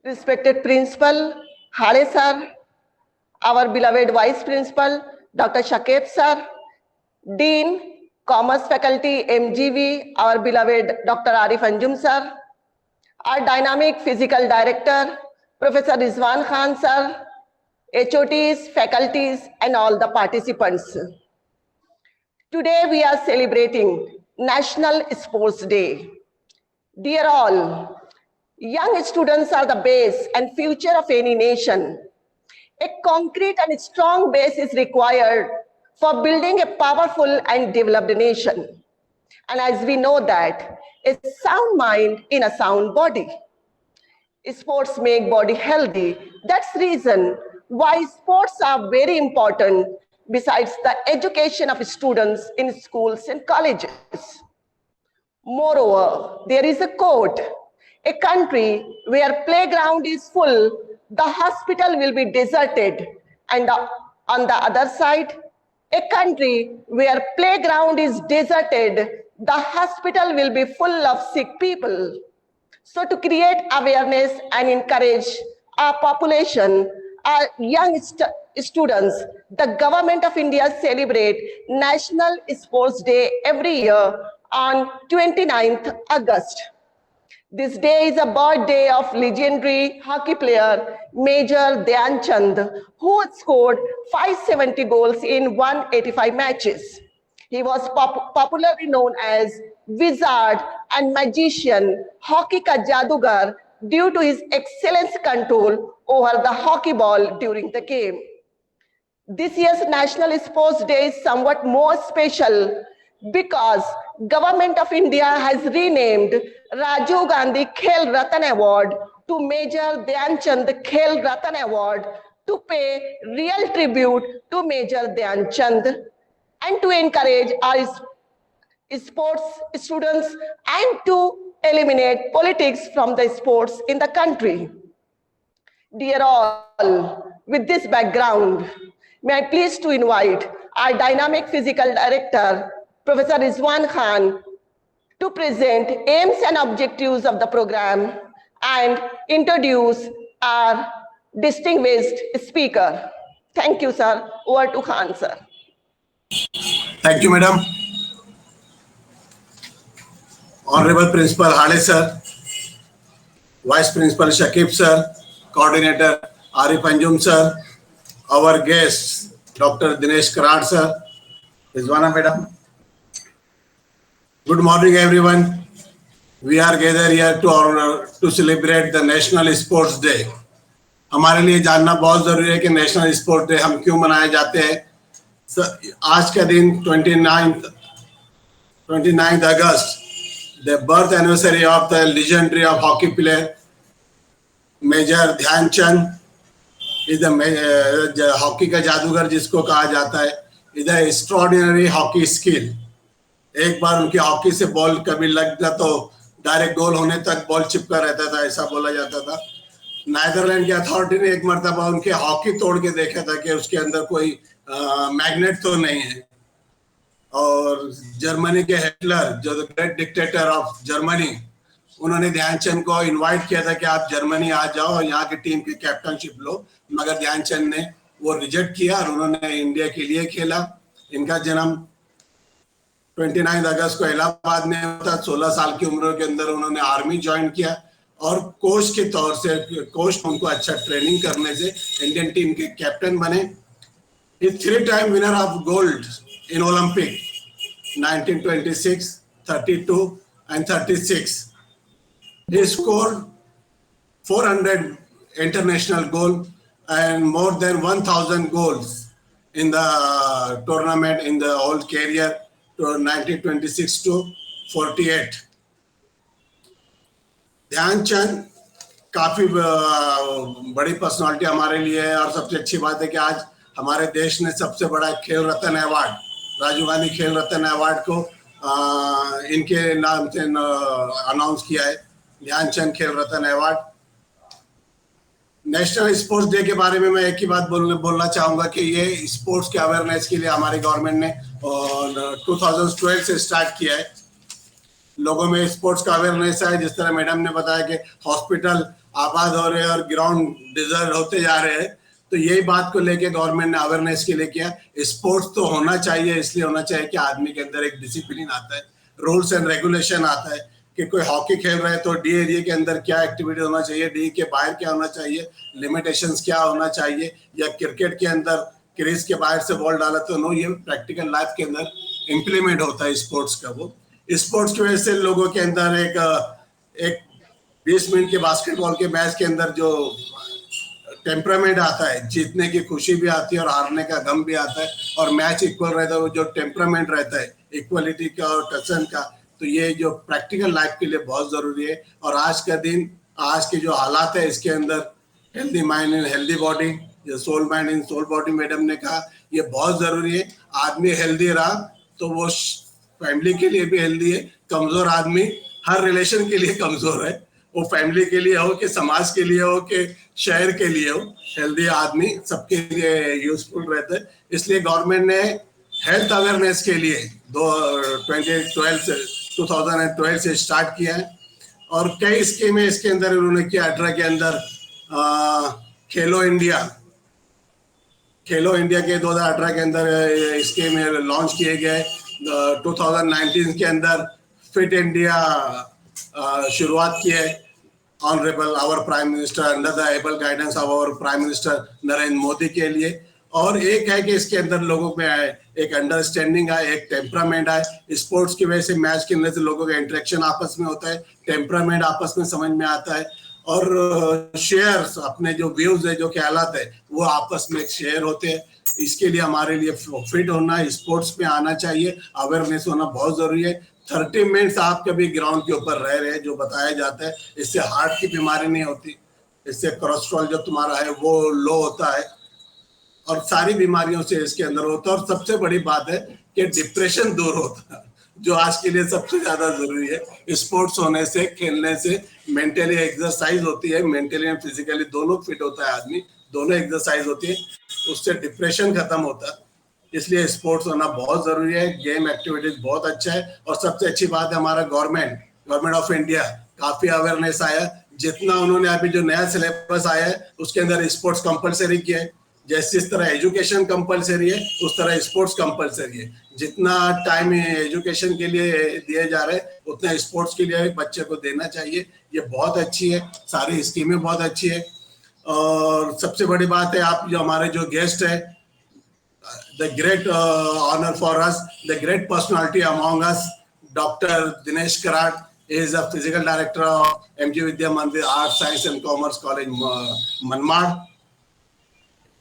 Respected Principal Hale sir, our beloved Vice Principal Dr. Shakib sir, Dean, Commerce Faculty MGV, our beloved Dr. Arif Anjum sir, our dynamic Physical Director, Professor Rizwan Khan sir, HOTs, faculties, and all the participants. Today we are celebrating National Sports Day. Dear all, young students are the base and future of any nation. A concrete and strong base is required for building a powerful and developed nation. And as we know that, a sound mind in a sound body. Sports make body healthy. That's the reason why sports are very important besides the education of students in schools and colleges. Moreover, there is a quote, a country where playground is full, the hospital will be deserted. And on the other side, a country where playground is deserted, the hospital will be full of sick people. So to create awareness and encourage our population, our young students, the Government of India celebrate National Sports Day every year on 29th August. This day is a birthday of legendary hockey player Major Dhyan Chand, who scored 570 goals in 185 matches. He was popularly known as wizard and magician, hockey ka jadugar, due to his excellent control over the hockey ball during the game. This year's National Sports Day is somewhat more special because Government of India has renamed Rajiv Gandhi Khel Ratan Award to Major Dhyan Chand Khel Ratan Award to pay real tribute to Major Dhyan Chand and to encourage our sports students and to eliminate politics from the sports in the country. Dear all, with this background, may I please to invite our dynamic physical director, Professor Rizwan Khan, to present aims and objectives of the program and introduce our distinguished speaker. Thank you, sir. Over to Khan, sir. Thank you, madam. Honorable Principal Hale sir, Vice Principal Shakib sir, Coordinator Arif Anjum sir, our guests Dr. Dinesh Karad sir, Rizwana madam. Good morning, everyone. We are gathered here to celebrate the National Sports Day. हमारे लिए जानना बहुत जरूरी है कि national sports day हम क्यों मनाए जाते हैं. आज का दिन 29th August, the birth anniversary of the legendary of hockey player Major Dhyan Chand is the hockey का जादूगर जिसको कहा जाता है. is an extraordinary hockey skill. एक बार उनकी हॉकी से बॉल कभी लगता तो डायरेक्ट गोल होने तक बॉल चिपका रहता था, ऐसा बोला जाता था. नीदरलैंड की अथॉरिटी ने एक मर्तबा उनके हॉकी तोड़ के देखा था कि उसके अंदर कोई मैग्नेट तो नहीं है. और जर्मनी के हिटलर, जो the great dictator of Germany, उन्होंने ध्यानचंद को इनवाइट किया था कि आप जर्मनी आ जाओ और यहाँ की टीम की कैप्टनशिप लो, मगर ध्यानचंद ने वो रिजेक्ट किया और उन्होंने इंडिया के लिए खेला. इनका जन्म 29 अगस्त को इलाहाबाद में होता. 16 साल की उम्र के अंदर उन्होंने आर्मी ज्वाइन किया और कोच के तौर से कोच उनको अच्छा ट्रेनिंग करने से इंडियन टीम के कैप्टन बने. He 3-time winner of gold in Olympic 1926, 32 and 36. He scored 400 international goals and more than 1,000 goals in the tournament in the whole career to 1926 to 48. Dhyanchand काफी बड़ी पर्सनालिटी हमारे लिए है और सबसे अच्छी बात है कि आज हमारे देश ने सबसे बड़ा खेल रत्न अवार्ड, राजीव गांधी खेल रत्न अवार्ड को इनके नाम से अनाउंस किया है, ध्यानचंद खेल रत्न अवार्ड. नेशनल स्पोर्ट्स डे के बारे में मैं एक ही बात बोलना चाहूँगा कि ये स्पोर्ट्स के अवेयरनेस के लिए हमारी गवर्नमेंट ने 2012 से स्टार्ट किया है. लोगों में स्पोर्ट्स का अवेयरनेस है। जिस तरह मैडम ने बताया कि हॉस्पिटल आबाद हो रहे हैं और ग्राउंड डिजर्ट होते जा रहे हैं, तो यही बात को लेके गवर्नमेंट ने अवेयरनेस के लिए किया। स्पोर्ट्स तो होना चाहिए, इसलिए होना चाहिए कि आदमी के अंदर एक डिसिप्लिन आता है, रूल्स एंड रेगुलेशन आता है कि कोई हॉकी खेल रहा है तो डी एरिया के अंदर क्या एक्टिविटी होना चाहिए, डी के बाहर क्या होना चाहिए, लिमिटेशंस क्या होना चाहिए, या क्रिकेट के अंदर क्रीज के बाहर से बॉल डाला तो नो, ये प्रैक्टिकल लाइफ के अंदर इम्प्लीमेंट होता है स्पोर्ट्स का। वो स्पोर्ट्स की वजह से लोगों के अंदर एक 20 मिनट के बास्केटबॉल के मैच के अंदर जो टेम्परामेंट आता है, जीतने की खुशी भी आती है और हारने का गम भी आता है, और मैच इक्वल रहता है, वो जो टेम्परामेंट रहता है इक्वलिटी का और टचन का, तो ये जो प्रैक्टिकल लाइफ के लिए बहुत जरूरी है। और आज का दिन, आज के जो हालात है इसके अंदर healthy mind in healthy body, ये soul mind in soul body madam ने कहा, ये बहुत जरूरी है। आदमी हेल्दी रहा तो वो फैमिली के लिए भी हेल्दी है। कमजोर आदमी हर रिलेशन के लिए कमजोर है, वो फैमिली के लिए हो कि समाज के लिए हो कि शहर के लिए हो, हेल्दी आदमी सबके लिए यूजफुल रहता है। इसलिए गवर्नमेंट ने हेल्थ अवेयरनेस के लिए 2012 से स्टार्ट किया है, और कई स्कीमें इसके अंदर उन्होंने किया। 18 के अंदर खेलो इंडिया के 2018 के अंदर स्कीम लॉन्च किए गए। 2019 के अंदर फिट इंडिया शुरुआत की है honourable our prime minister, under the able guidance of our prime minister Narendra Modi के लिए। और एक है कि इसके अंदर लोगों में एक अंडरस्टैंडिंग आए, एक टेम्परामेंट आए। स्पोर्ट्स की वजह से, मैच खेलने से लोगों का इंटरेक्शन आपस में होता है, टेम्परामेंट आपस में समझ में आता है, और शेयर्स, अपने जो व्यूज है, जो ख्यालात है, वो आपस में शेयर होते हैं। इसके लिए हमारे लिए फिट होना, स्पोर्ट्स में आना चाहिए, अवेयरनेस होना बहुत जरूरी है। 30 मिनट्स आप कभी ग्राउंड के ऊपर रह रहे हैं, जो बताया जाता है, इससे हार्ट की बीमारी नहीं होती, इससे कोलेस्ट्रॉल जो तुम्हारा है वो लो होता है, और सारी बीमारियों से इसके अंदर होता है। और सबसे बड़ी बात है कि डिप्रेशन दूर होता है, जो आज के लिए सबसे ज्यादा जरूरी है। स्पोर्ट्स होने से, खेलने से मेंटली एक्सरसाइज होती है, मेंटली एंड फिजिकली दोनों फिट होता है आदमी, दोनों एक्सरसाइज होती है, उससे डिप्रेशन खत्म होता है। इसलिए स्पोर्ट्स होना बहुत जरूरी है। गेम एक्टिविटीज बहुत अच्छा है। और सबसे अच्छी बात है, हमारा गवर्नमेंट ऑफ इंडिया काफी अवेयरनेस आया। जितना उन्होंने अभी जो नया सिलेबस आया है उसके अंदर स्पोर्ट्स कंपलसरी किया है। जैसे इस तरह एजुकेशन कंपलसरी है, उस तरह स्पोर्ट्स कंपलसरी है। जितना टाइम एजुकेशन के लिए दिए जा रहे हैं, उतना स्पोर्ट्स के लिए बच्चे को देना चाहिए। ये बहुत अच्छी है, सारी स्कीमें बहुत अच्छी है। और सबसे बड़ी बात है, आप जो हमारे जो गेस्ट है, the great honour for us, the great personality among us, doctor Dinesh Karad is a physical director of MG Vidya Mandir Art, Science and Commerce College, Manmad.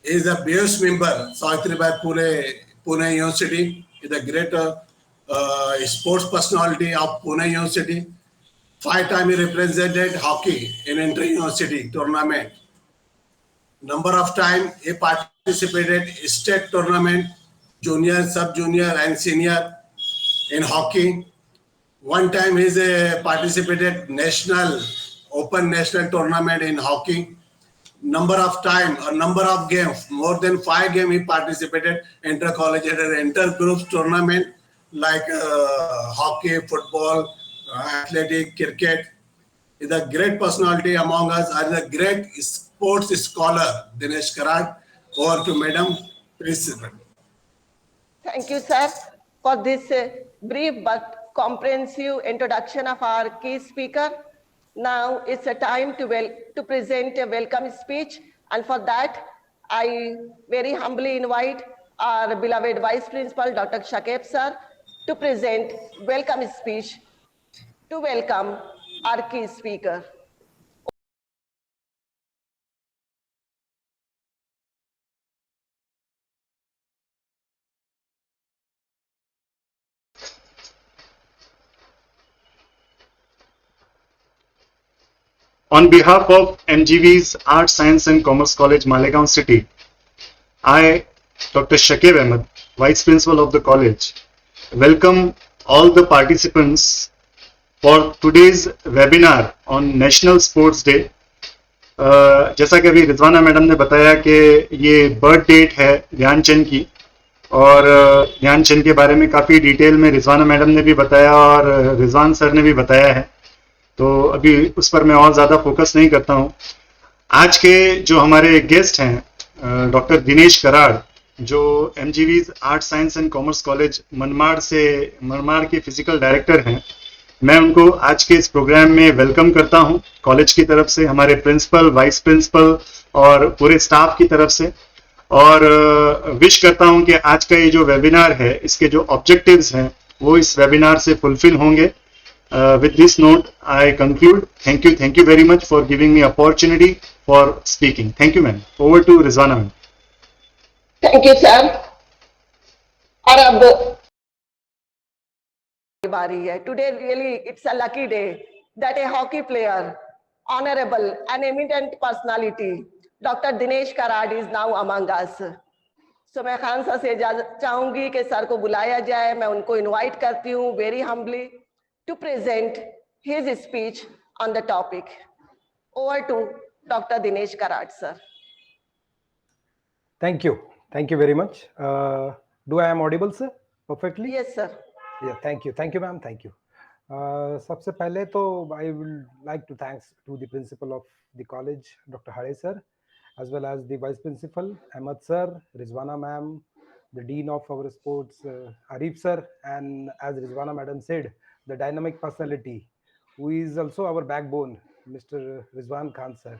He is a BS member, Savitribai Pune University. He is a great sports personality of Pune University. 5 times he represented hockey in inter-university tournament. Number of times he participated state tournament, junior, sub-junior and senior in hockey. One time he's participated national, open national tournament in hockey. Number of time or number of games, more than 5 games he participated, inter-college and inter-groups tournament like hockey, football, athletic, cricket. Is a great personality among us, and a great sports scholar, Dinesh Karat. Over to Madam, please. Thank you, sir, for this brief but comprehensive introduction of our key speaker. Now it's a time to present a welcome speech, and for that I very humbly invite our beloved Vice Principal Dr. Shakib sir to present welcome speech to welcome our key speaker. On behalf of MGV's Art, Science and Commerce College, Malegaon City, I, Dr. Shakib Ahmed, Vice Principal of the college, welcome all the participants for today's webinar on National Sports Day. जैसा कि अभी Rizwana madam ने बताया कि ये birth date है ध्यानचंद की, और ध्यानचंद के बारे में काफ़ी डिटेल में रिजवाना मैडम ने भी बताया और रिजवान सर ने भी बताया है, तो अभी उस पर मैं और ज़्यादा फोकस नहीं करता हूँ। आज के जो हमारे गेस्ट हैं डॉक्टर दिनेश कराड़, जो MGV's art science and commerce college Manmad के फिजिकल डायरेक्टर हैं, मैं उनको आज के इस प्रोग्राम में वेलकम करता हूं कॉलेज की तरफ से, हमारे प्रिंसिपल, वाइस प्रिंसिपल और पूरे स्टाफ की तरफ से, और विश करता हूं कि आज का ये जो वेबिनार है, इसके जो ऑब्जेक्टिव्स हैं वो इस वेबिनार से फुलफिल होंगे। With this note, I conclude. Thank you very much for giving me opportunity for speaking. Thank you, ma'am. Over to Rizwana, ma'am. Thank you, sir. और अब बारी है. Today really it's a lucky day that a hockey player, honorable and eminent personality, Dr. Dinesh Karad is now among us. So मैं Khan sir से चाहूंगी कि sir को बुलाया जाए. मैं उनको इनवाइट करती हूँ very humbly to present his speech on the topic. Over to Dr. Dinesh Karad, sir. Thank you very much. Do I am audible, sir? Perfectly? Yes, sir. Yeah, thank you, ma'am, thank you. सबसे पहले तो I would like to thanks to the principal of the college, Dr. Hare sir, as well as the vice principal, Ahmed sir, Rizwana ma'am, the dean of our sports, Arif sir, and as Rizwana madam said, the dynamic personality, who is also our backbone, Mr. Rizwan Khan sir.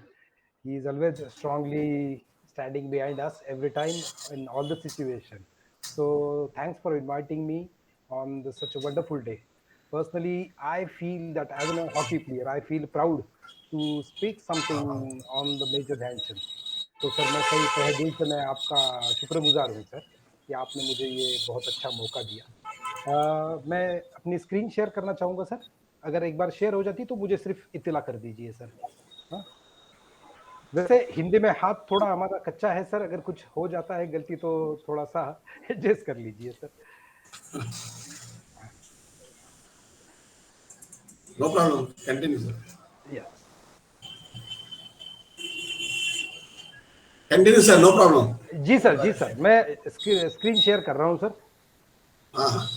He is always strongly standing behind us every time in all the situation. So thanks for inviting me on such a wonderful day. Personally, I feel that as a hockey player, I feel proud to speak something on the Major Dhyanchand. तो sir मैं सही तहे दिल से मैं आपका शुक्रगुजार हूँ सर कि आपने मुझे ये बहुत अच्छा मौका दिया. मैं अपनी स्क्रीन शेयर करना चाहूँगा सर. अगर एक बार शेयर हो जाती तो मुझे सिर्फ इत्तला कर दीजिए सर. हाँ, वैसे हिंदी में हाथ थोड़ा हमारा कच्चा है सर, अगर कुछ हो जाता है गलती तो थोड़ा सा एडजस्ट कर लीजिए sir. No problem. Continue, sir. Yes. Continue, sir. No problem. जी सर मैं स्क्रीन शेयर कर रहा हूँ सर. हाँ.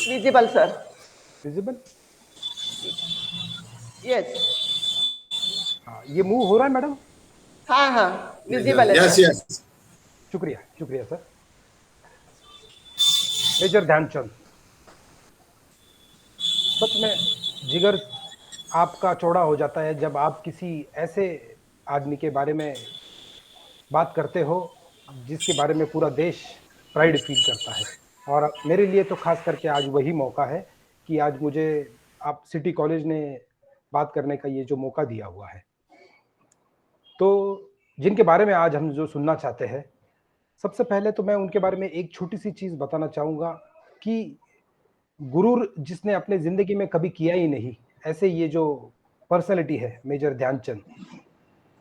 Visible, sir. विजिबल. Yes. हाँ, ये मूव हो रहा है मैडम. हाँ visible है. Yes, sir. yes. शुक्रिया सर. मेजर ध्यानचंद, सच में जिगर आपका चौड़ा हो जाता है जब आप किसी ऐसे आदमी के बारे में बात करते हो जिसके बारे में पूरा देश प्राइड फील करता है. और मेरे लिए तो खास करके आज वही मौका है कि आज मुझे आप सिटी कॉलेज ने बात करने का ये जो मौका दिया हुआ है. तो जिनके बारे में आज हम जो सुनना चाहते हैं, सबसे पहले तो मैं उनके बारे में एक छोटी सी चीज बताना चाहूंगा कि गुरूर जिसने अपने जिंदगी में कभी किया ही नहीं, ऐसे ये जो पर्सनैलिटी है मेजर ध्यानचंद,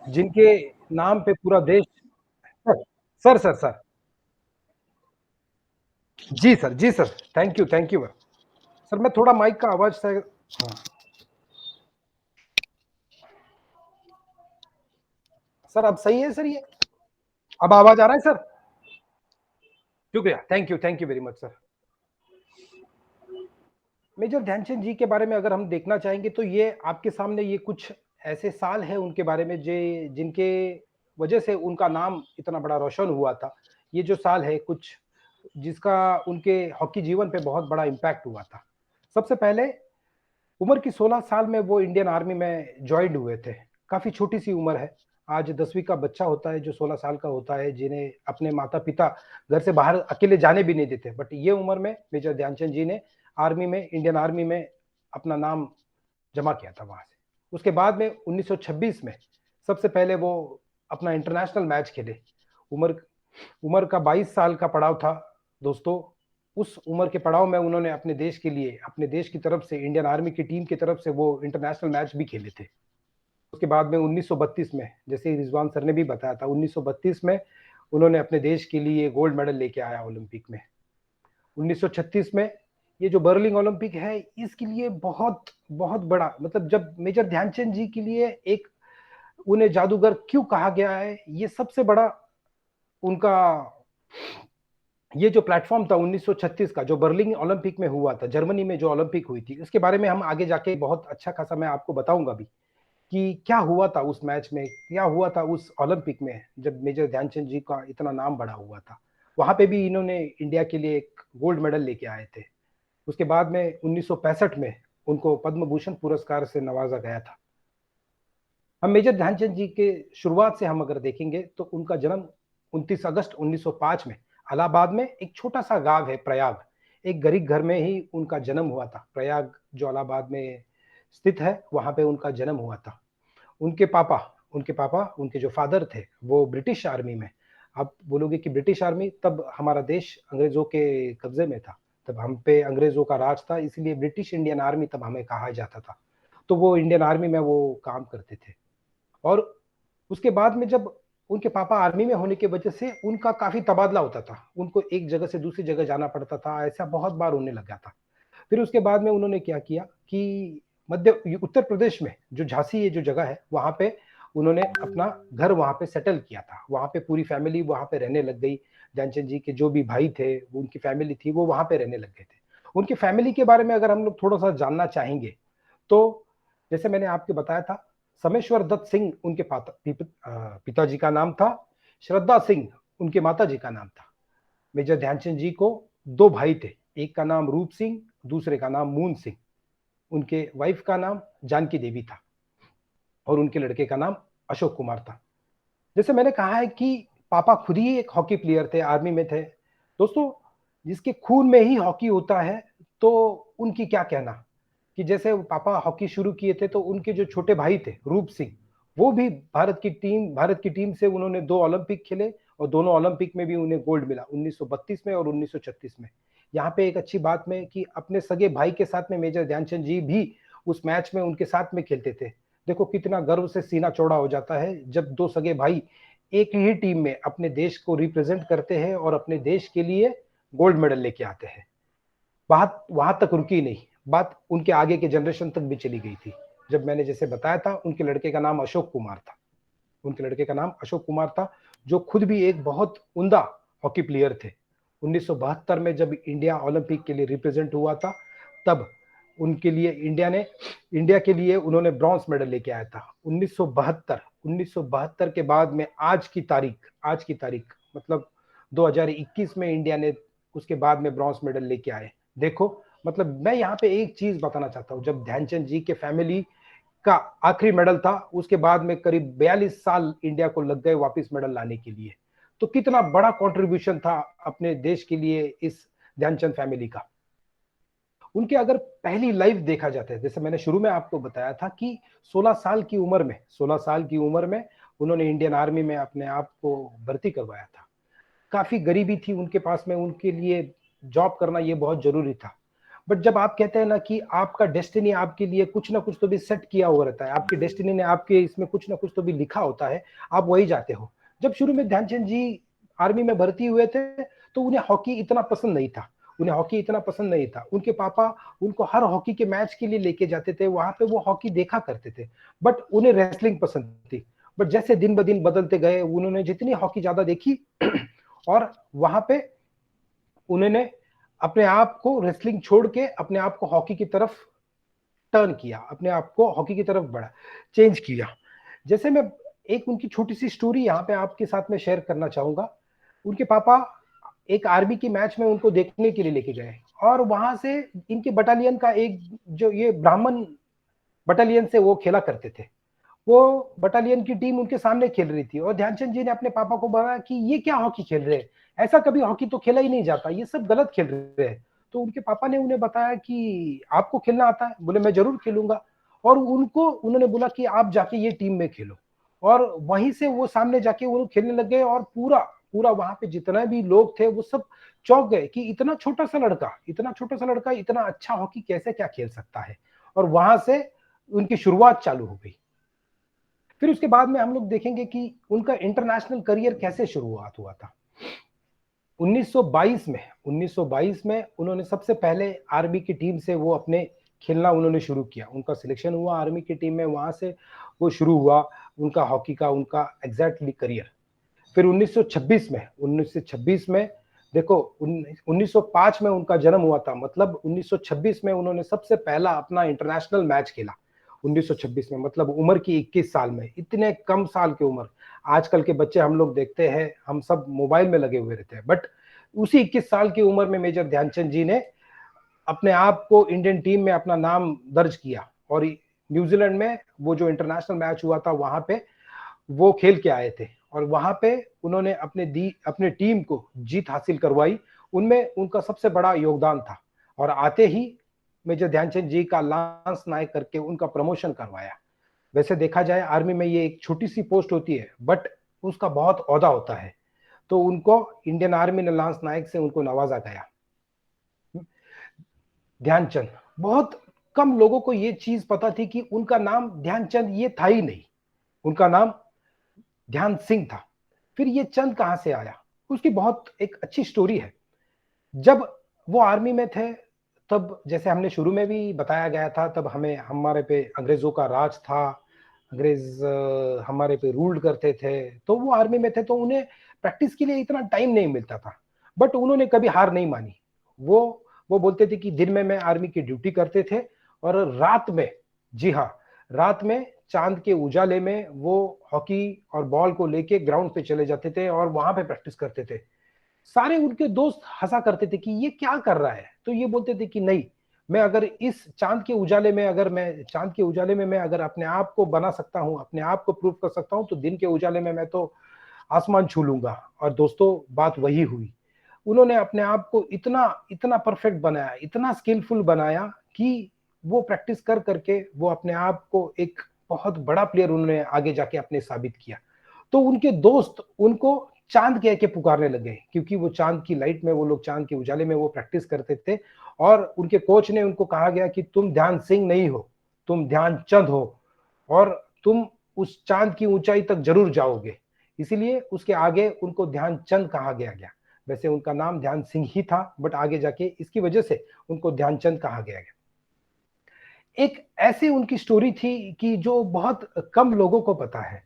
जिनके नाम पे पूरा देश. Sir ji sir thank you sir. मैं थोड़ा माइक का आवाज से. हाँ सर अब सही है सर. ये अब आवाज आ रहा है सर. शुक्रिया. Thank you very much sir. Major Dhyan Chand ji के बारे में अगर हम देखना चाहेंगे तो ये आपके सामने ये कुछ ऐसे साल है उनके बारे में जिनके वजह से उनका नाम इतना बड़ा रोशन हुआ था. ये जो साल है कुछ जिसका उनके हॉकी जीवन पे बहुत बड़ा इम्पैक्ट हुआ था. सबसे पहले उम्र की 16 साल में वो इंडियन आर्मी में ज्वाइन हुए थे. काफी छोटी सी उम्र है. आज 10वीं का बच्चा होता है जो 16 साल का होता है, जिन्हें अपने माता पिता घर से बाहर अकेले जाने भी नहीं देते. बट ये उम्र में मेजर ध्यानचंद जी ने आर्मी में, इंडियन आर्मी में अपना नाम जमा किया था वहां से. उसके बाद में 1926 में सबसे पहले वो अपना इंटरनेशनल मैच खेले. उम्र का 22 साल का पड़ाव था दोस्तों. उस उम्र के पड़ाव में उन्होंने अपने देश के लिए, अपने देश की तरफ से, इंडियन आर्मी की टीम की तरफ से वो इंटरनेशनल मैच भी खेले थे. उसके बाद में 1932 में, जैसे रिजवान सर ने भी बताया था, 1932 में उन्होंने अपने देश के लिए गोल्ड मेडल लेके आया ओलंपिक में. 1936 में ये जो बर्लिन ओलंपिक है, इसके लिए बहुत बहुत बड़ा, मतलब जब मेजर ध्यानचंद जी के लिए एक उन्हें जादूगर क्यों कहा गया है, ये सबसे बड़ा उनका ये जो प्लेटफॉर्म था 1936 का, जो बर्लिन ओलंपिक में हुआ था, जर्मनी में जो ओलंपिक हुई थी, इसके बारे में हम आगे जाके बहुत अच्छा खासा मैं आपको बताऊंगा भी कि क्या हुआ था उस मैच में, क्या हुआ था उस ओलंपिक में जब मेजर ध्यानचंद जी का इतना नाम बढ़ा हुआ था। वहां पे भी इन्होंने इंडिया के लिए एक गोल्ड मेडल लेके आए थे। उसके बाद में 1965 में उनको पद्म भूषण पुरस्कार से नवाजा गया था। हम मेजर ध्यानचंद जी के शुरुआत से हम अगर देखेंगे तो उनका जन्म 29 अगस्त 1905 में इलाहाबाद में एक छोटा सा गांव है प्रयाग, एक गरीब घर में ही उनका जन्म हुआ था। प्रयाग जो इलाहाबाद में स्थित है, वहां पे उनका जन्म हुआ था। उनके पापा उनके जो फादर थे वो ब्रिटिश आर्मी में, आप बोलोगे कि ब्रिटिश आर्मी, तब हमारा देश अंग्रेजों के कब्जे में था, तब हम पे अंग्रेजों का राज था, इसलिए ब्रिटिश इंडियन आर्मी तब हमें कहा जाता था। तो वो इंडियन आर्मी में वो काम करते थे। और उसके बाद में जब उनके पापा आर्मी में होने की वजह से उनका काफी तबादला होता था, उनको एक जगह से दूसरी जगह जाना पड़ता था, ऐसा बहुत बार होने लगा था। फिर उसके बाद में उन्होंने क्या किया कि उत्तर प्रदेश में जो झांसी ये जो जगह है, वहां पे उन्होंने अपना घर वहां पे सेटल किया था। वहां पे पूरी फैमिली वहां पे रहने लग गई। ध्यानचंद जी के जो भी भाई थे, उनकी फैमिली थी, वो वहां पे रहने लग गए थे। उनकी फैमिली के बारे में अगर हम लोग थोड़ा सा जानना चाहेंगे तो जैसे मैंने आपको बताया था, समेश्वर दत्त सिंह उनके पिताजी का नाम था, श्रद्धा सिंह उनके माता जी का नाम था। मेजर ध्यानचंद जी को दो भाई थे, एक का नाम रूप सिंह, दूसरे का नाम मून सिंह। उनके वाइफ का नाम जानकी देवी था और उनके लड़के का नाम अशोक कुमार था। जैसे मैंने कहा है कि पापा खुद ही एक हॉकी प्लेयर थे, आर्मी में थे। दोस्तों, जिसके खून में ही हॉकी होता है तो उनकी क्या कहना, कि जैसे पापा हॉकी शुरू किए थे तो उनके जो छोटे भाई थे रूप सिंह, वो भी भारत की टीम से उन्होंने 2 ओलंपिक खेले और दोनों ओलंपिक में भी उन्हें गोल्ड मिला, 1932 में और 1936 में। यहाँ पे एक अच्छी बात में कि अपने सगे भाई के साथ में मेजर ध्यानचंद जी भी उस मैच में उनके साथ में खेलते थे। देखो कितना गर्व से सीना चौड़ा हो जाता है जब 2 सगे भाई एक ही टीम में अपने देश को रिप्रेजेंट करते हैं और अपने देश के लिए गोल्ड मेडल लेके आते हैं। बात वहां तक रुकी नहीं, बात उनके आगे के जनरेशन तक भी चली गई थी। जब मैंने जैसे बताया था, उनके लड़के का नाम अशोक कुमार था, जो खुद भी एक बहुत उम्दा हॉकी प्लेयर थे। 1972 में जब इंडिया ओलंपिक के लिए रिप्रेजेंट हुआ था, तब उनके लिए इंडिया के लिए उन्होंने ब्रॉन्ज मेडल लेके आया था। 1972 के बाद में आज की तारीख मतलब 2021 में इंडिया ने उसके बाद में ब्रॉन्ज मेडल लेके आए। देखो, मतलब मैं यहाँ पे एक चीज बताना चाहता हूँ, जब ध्यानचंद जी के फैमिली का आखिरी मेडल था, उसके बाद में करीब 42 साल इंडिया को लग गए वापस मेडल लाने के लिए। तो कितना बड़ा कंट्रीब्यूशन था अपने देश के लिए इस ध्यानचंद फैमिली का। उनके अगर पहली लाइफ देखा जाता है, जैसे मैंने शुरू में आपको बताया था कि 16 साल की उम्र में उन्होंने इंडियन आर्मी में अपने आप को भर्ती करवाया था। काफी गरीबी थी उनके पास में, उनके लिए जॉब करना ये बहुत जरूरी था। बट जब आप कहते हैं ना कि आपका डेस्टिनी आपके लिए कुछ ना कुछ तो भी सेट किया हुआ रहता है, आपकी डेस्टिनी ने आपके इसमें कुछ ना कुछ तो भी लिखा होता है, आप वही जाते हो। जब शुरू में ध्यानचंद जी आर्मी में भर्ती हुए थे तो उन्हें हॉकी इतना पसंद नहीं था। उनके पापा उनको हर हॉकी के मैच के लिए लेके जाते थे, वहां पे वो हॉकी देखा करते थे, बट उन्हें रेसलिंग पसंद थी। बट जैसे दिन ब दिन बदलते गए, उन्होंने जितनी हॉकी ज्यादा देखी और वहां पे उन्होंने अपने आप को रेसलिंग छोड़ के अपने आप को हॉकी की तरफ टर्न किया, अपने आप को हॉकी की तरफ बढ़ा, चेंज किया। जैसे मैं एक उनकी छोटी सी स्टोरी यहाँ पे आपके साथ में शेयर करना चाहूंगा। उनके पापा एक आर्मी की मैच में उनको देखने के लिए लेके गए और वहां से इनके बटालियन का एक जो ये ब्राह्मण बटालियन से वो खेला करते थे, वो बटालियन की टीम उनके सामने खेल रही थी और ध्यानचंद जी ने अपने पापा को बताया कि ये क्या हॉकी खेल रहे हैं, ऐसा कभी हॉकी तो खेला ही नहीं जाता, ये सब गलत खेल रहे हैं। तो उनके पापा ने उन्हें बताया कि आपको खेलना आता है? बोले मैं जरूर खेलूंगा। और उन्होंने बोला कि आप जाके ये टीम में खेलो। और वहीं से वो सामने जाके वो खेलने लग गए और पूरा पूरा वहां पे जितना भी लोग थे वो सब चौंक गए कि इतना छोटा सा लड़का इतना अच्छा हॉकी कैसे क्या खेल सकता है। और वहां से उनकी शुरुआत चालू हो गई। फिर उसके बाद में हम लोग देखेंगे कि उनका इंटरनेशनल करियर कैसे शुरुआत हुआ था। 1922 में उन्होंने सबसे पहले आर्मी की टीम से वो अपने खेलना उन्होंने शुरू किया। उनका सिलेक्शन हुआ आर्मी की टीम में, वहां से वो शुरू हुआ उनका हॉकी का उनका एग्जैक्टली करियर। फिर 1926 में देखो 1905 में उनका जन्म हुआ था, मतलब 1926 में उन्होंने सबसे पहला अपना इंटरनेशनल मैच खेला। 1926 में मतलब उम्र की 21 साल में, इतने कम साल की उम्र। आजकल के बच्चे हम लोग देखते हैं, हम सब मोबाइल में लगे हुए रहते हैं, बट उसी 21 साल की उम्र में मेजर ध्यानचंद जी ने अपने आप को इंडियन टीम में अपना नाम दर्ज किया और न्यूजीलैंड में वो जो इंटरनेशनल मैच हुआ था वहां पे वो खेल के आए थे और वहां पे उन्होंने अपने टीम को जीत हासिल करवाई। उनमें उनका सबसे बड़ा योगदान था और आते ही मेजर ध्यानचंद जी का लांस नायक करके उनका प्रमोशन करवाया। वैसे देखा जाए आर्मी में ये एक छोटी सी पोस्ट होती है, बट उसका बहुत ओहदा होता है, तो उनको इंडियन आर्मी ने लांस नायक से उनको नवाजा गया। ध्यानचंद, बहुत कम लोगों को ये चीज पता थी कि उनका नाम ध्यानचंद ये था ही नहीं, उनका नाम ध्यान सिंह था। फिर ये चंद कहां से आया, उसकी बहुत एक अच्छी स्टोरी है। जब वो आर्मी में थे तब जैसे हमने शुरू में भी बताया गया था, तब हमारे पे अंग्रेजों का राज था, अंग्रेज हमारे पे रूल करते थे, तो वो आर्मी में थे तो उन्हें प्रैक्टिस के लिए इतना टाइम नहीं मिलता था, बट उन्होंने कभी हार नहीं मानी। वो बोलते थे कि दिन में मैं आर्मी की ड्यूटी करते थे और रात में, जी हाँ, रात में चांद के उजाले में वो हॉकी और बॉल को लेके ग्राउंड पे चले जाते थे और वहां पे प्रैक्टिस करते थे। सारे उनके दोस्त हंसा करते थे कि ये क्या कर रहा है, तो ये बोलते थे कि नहीं, मैं अगर इस चांद के उजाले में मैं अगर अपने आप को बना सकता हूं, अपने आप को प्रूव कर सकता हूं, तो दिन के उजाले में मैं तो आसमान छू लूंगा। और दोस्तों बात वही हुई। उन्होंने अपने आप को इतना इतना परफेक्ट बनाया, इतना स्किलफुल बनाया कि वो प्रैक्टिस कर करके वो अपने आप को एक बहुत बड़ा प्लेयर उन्होंने आगे जाके अपने साबित किया। तो उनके दोस्त उनको चांद कह के पुकारने लगे, क्योंकि वो चांद की लाइट में, वो लोग चांद के उजाले में वो प्रैक्टिस करते थे। और उनके कोच ने उनको कहा गया कि तुम ध्यान सिंह नहीं हो, तुम ध्यानचंद हो और तुम उस चांद की ऊंचाई तक जरूर जाओगे। इसीलिए उसके आगे उनको ध्यानचंद कहा गया। वैसे उनका नाम ध्यान सिंह ही था, बट आगे जाके इसकी वजह से उनको ध्यानचंद कहा गया। एक ऐसी उनकी स्टोरी थी कि जो बहुत कम लोगों को पता है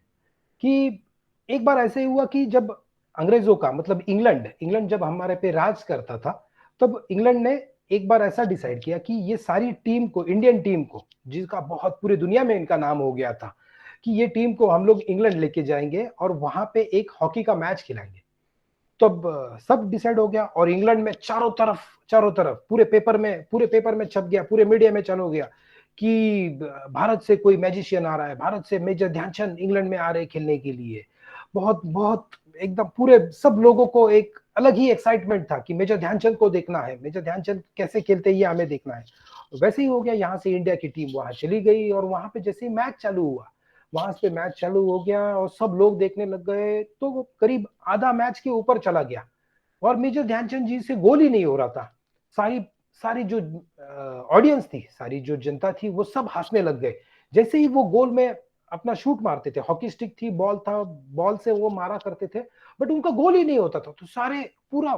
कि एक बार ऐसे हुआ कि जब अंग्रेजों का मतलब इंग्लैंड जब हमारे पे राज करता था, तब इंग्लैंड ने एक बार ऐसा डिसाइड किया कि ये सारी टीम को, इंडियन टीम को, जिसका बहुत पूरी दुनिया में इनका नाम हो गया था, कि ये टीम को हम लोग इंग्लैंड लेके जाएंगे और वहां पे एक हॉकी का मैच खिलाएंगे। तब सब डिसाइड हो गया और इंग्लैंड में चारों तरफ पूरे पेपर में छप गया, पूरे मीडिया में चल हो गया कि भारत से कोई मैजिशियन आ रहा है, भारत से मेजर ध्यानचंद इंग्लैंड में आ रहे खेलने के लिए। बहुत बहुत एकदम पूरे सब लोगों को एक अलग ही एक्साइटमेंट था कि मेजर ध्यानचंद को देखना है, मेजर ध्यानचंद कैसे खेलते हैं ये हमें देखना है। वैसे ही हो गया, यहाँ से इंडिया की टीम वहां चली गई और वहां पे जैसे ही मैच चालू हुआ, वहां पे मैच चालू हो गया और सब लोग देखने लग गए, तो वो करीब आधा मैच के ऊपर चला गया और मेजर ध्यानचंद जी से गोल ही नहीं हो रहा था। सारी सारी जो ऑडियंस थी, सारी जो जनता थी, वो सब हंसने लग गए। जैसे ही वो गोल में अपना शूट मारते थे, हॉकी स्टिक थी, बॉल था, बॉल से वो मारा करते थे, बट उनका गोल ही नहीं होता था। तो सारे पूरा,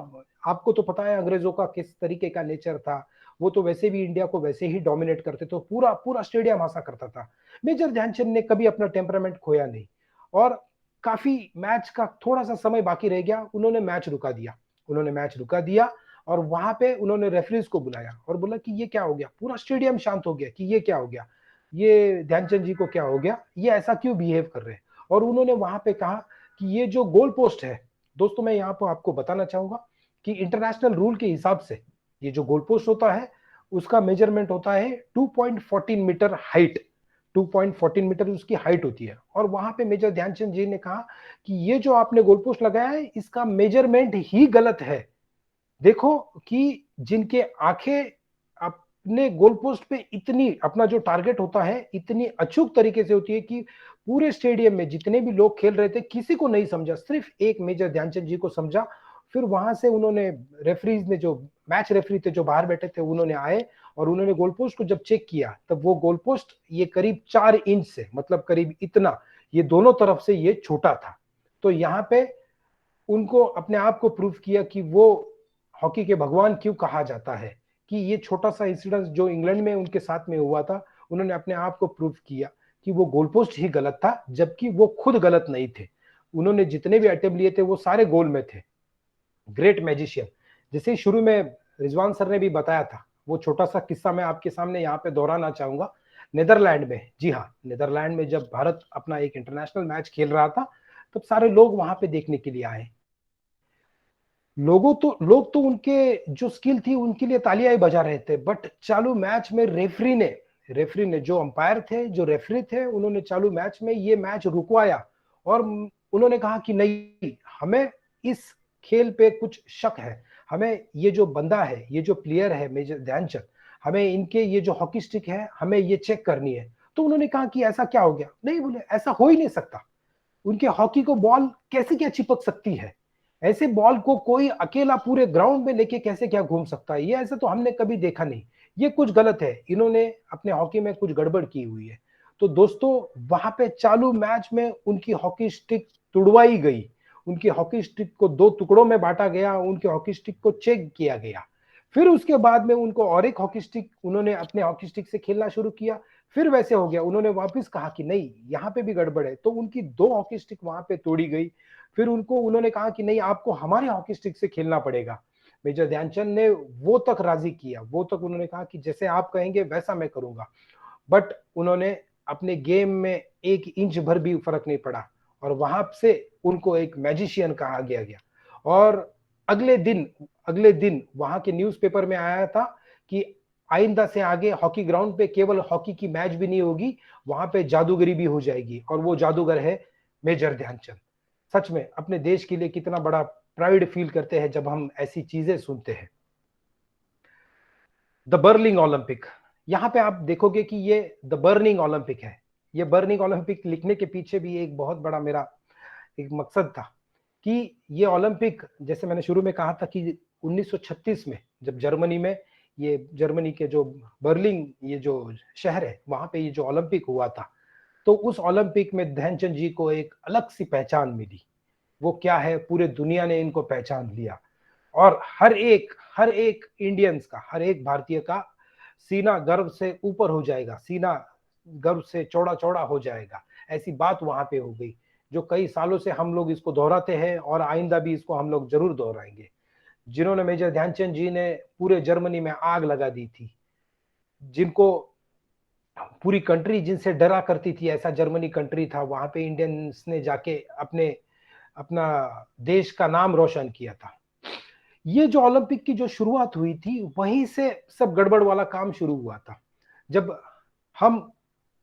आपको तो पता है अंग्रेजों का किस तरीके का नेचर था, वो तो वैसे भी इंडिया को वैसे ही डोमिनेट करते, तो पूरा पूरा स्टेडियम हंसा करता था। मेजर ध्यानचंद ने कभी अपना टेम्परामेंट खोया नहीं और काफी मैच का थोड़ा सा समय बाकी रह गया, उन्होंने मैच रुका दिया और वहां पे उन्होंने रेफरीज को बुलाया और बोला कि ये क्या हो गया। पूरा स्टेडियम शांत हो गया कि ये क्या हो गया, ये ध्यानचंद जी को क्या हो गया, ये ऐसा क्यों बिहेव कर रहे हैं। और उन्होंने वहां पे कहा कि ये जो गोल पोस्ट है, दोस्तों मैं यहाँ पर आपको बताना चाहूंगा कि इंटरनेशनल रूल के हिसाब से ये जो गोल पोस्ट होता है उसका मेजरमेंट होता है 2.14 मीटर हाइट, 2.14 मीटर उसकी हाइट होती है। और वहां पे मेजर ध्यानचंद जी ने कहा कि ये जो आपने गोल पोस्ट लगाया है इसका मेजरमेंट ही गलत है। देखो कि जिनके आंखें अपने गोल पोस्ट पे इतनी, अपना जो टारगेट होता है इतनी अचूक तरीके से होती है कि पूरे स्टेडियम में जितने भी लोग खेल रहे थे किसी को नहीं समझा, सिर्फ एक मेजर ध्यानचंद जी को समझा। फिर वहां से उन्होंने रेफरीज ने, जो मैच रेफरी थे जो बाहर बैठे थे, उन्होंने आए और उन्होंने गोल पोस्ट को जब चेक किया तब वो गोल पोस्ट ये करीब 4 इंच से, मतलब करीब इतना, ये दोनों तरफ से ये छोटा था। तो यहाँ पे उनको अपने आप को प्रूव किया कि वो हॉकी के भगवान क्यों कहा जाता है, कि ये छोटा सा इंसिडेंस जो इंग्लैंड में उनके साथ में हुआ था, उन्होंने अपने आप को प्रूव किया कि वो गोल पोस्ट ही गलत था, जबकि वो खुद गलत नहीं थे। उन्होंने जितने भी अटेम्प्ट लिए थे वो सारे गोल में थे। ग्रेट मैजिशियन, जैसे शुरू में रिजवान सर ने भी बताया था, वो छोटा सा किस्सा मैं आपके सामने यहाँ पे दोहराना चाहूंगा। नेदरलैंड में, जी हाँ, नेदरलैंड में जब भारत अपना एक इंटरनेशनल मैच खेल रहा था, तब सारे लोग वहां पे देखने के लिए आए। लोग तो उनके जो स्किल थी उनके लिए तालियां ही बजा रहे थे, बट चालू मैच में रेफरी ने जो अंपायर थे, जो रेफरी थे, उन्होंने चालू मैच में ये मैच रुकवाया और उन्होंने कहा कि नहीं, हमें इस खेल पे कुछ शक है, हमें ये जो बंदा है, ये जो प्लेयर है मेजर ध्यानचंद, हमें इनके ये जो हॉकी स्टिक है, हमें ये चेक करनी है। तो उन्होंने कहा कि ऐसा क्या हो गया? नहीं, बोले ऐसा हो ही नहीं सकता, उनके हॉकी को बॉल कैसे क्या चिपक सकती है, ऐसे बॉल को कोई अकेला पूरे ग्राउंड में लेके कैसे क्या घूम सकता है, ये ऐसे तो हमने कभी देखा नहीं, ये कुछ गलत है, इन्होंने अपने हॉकी में कुछ गड़बड़ की हुई है। तो दोस्तों, वहां पे चालू मैच में उनकी हॉकी स्टिक तुड़वाई गई, उनकी हॉकी स्टिक को 2 टुकड़ों में बांटा गया, उनकी हॉकी स्टिक को चेक किया गया। फिर उसके बाद में उनको और एक हॉकी स्टिक, उन्होंने अपने हॉकी स्टिक से खेलना शुरू किया, फिर वैसे हो गया, उन्होंने वापस कहा कि नहीं, यहाँ पे भी गड़बड़ है, तो उनकी 2 हॉकी स्टिक वहां पे तोड़ी गई। फिर उन्होंने कहा कि नहीं, आपको हमारे हॉकी स्टिक से खेलना पड़ेगा। मेजर ध्यानचंद ने वो तक राजी किया, वो तक उन्होंने कहा कि जैसे आप कहेंगे वैसा मैं करूंगा। बट उन्होंने अपने गेम में 1 इंच भर भी फर्क नहीं पड़ा और वहां से उनको एक मैजिशियन कहा गया। और अगले दिन वहां के न्यूज़पेपर में आया था कि आइंदा से आगे हॉकी ग्राउंड पे केवल हॉकी की मैच भी नहीं होगी, वहां पे जादूगरी भी हो जाएगी, और वो जादूगर है मेजर ध्यानचंद। सच में अपने देश के लिए कितना बड़ा प्राइड फील करते हैं जब हम ऐसी चीजें सुनते हैं। द बर्लिंग ओलंपिक, यहाँ पे आप देखोगे कि ये द बर्निंग ओलंपिक है। ये बर्निंग ओलंपिक लिखने के पीछे भी एक बहुत बड़ा मेरा एक मकसद था कि ये ओलंपिक, जैसे मैंने शुरू में कहा था कि 1936 में जब जर्मनी के जो बर्लिन, ये जो शहर है, वहां पे ये जो ओलंपिक हुआ था, तो उस ओलंपिक में ध्यानचंद जी को एक अलग सी पहचान मिली। वो क्या है, पूरे दुनिया ने इनको पहचान लिया, और हर एक इंडियंस का, हर एक भारतीय का सीना गर्व से ऊपर हो जाएगा, सीना गर्व से चौड़ा चौड़ा हो जाएगा। ऐसी बात वहां पे हो गई, जो कई सालों से हम लोग इसको दोहराते हैं और आइंदा भी इसको हम लोग जरूर दोहराएंगे। जिन्होंने मेजर ध्यानचंद जी ने पूरे जर्मनी में आग लगा दी थी, जिनको पूरी कंट्री जिनसे डरा करती थी, ऐसा जर्मनी कंट्री था, वहां पे इंडियंस ने जाके अपना देश का नाम रोशन किया था। ये जो ओलंपिक की जो शुरुआत हुई थी, वहीं से सब गड़बड़ वाला काम शुरू हुआ था। जब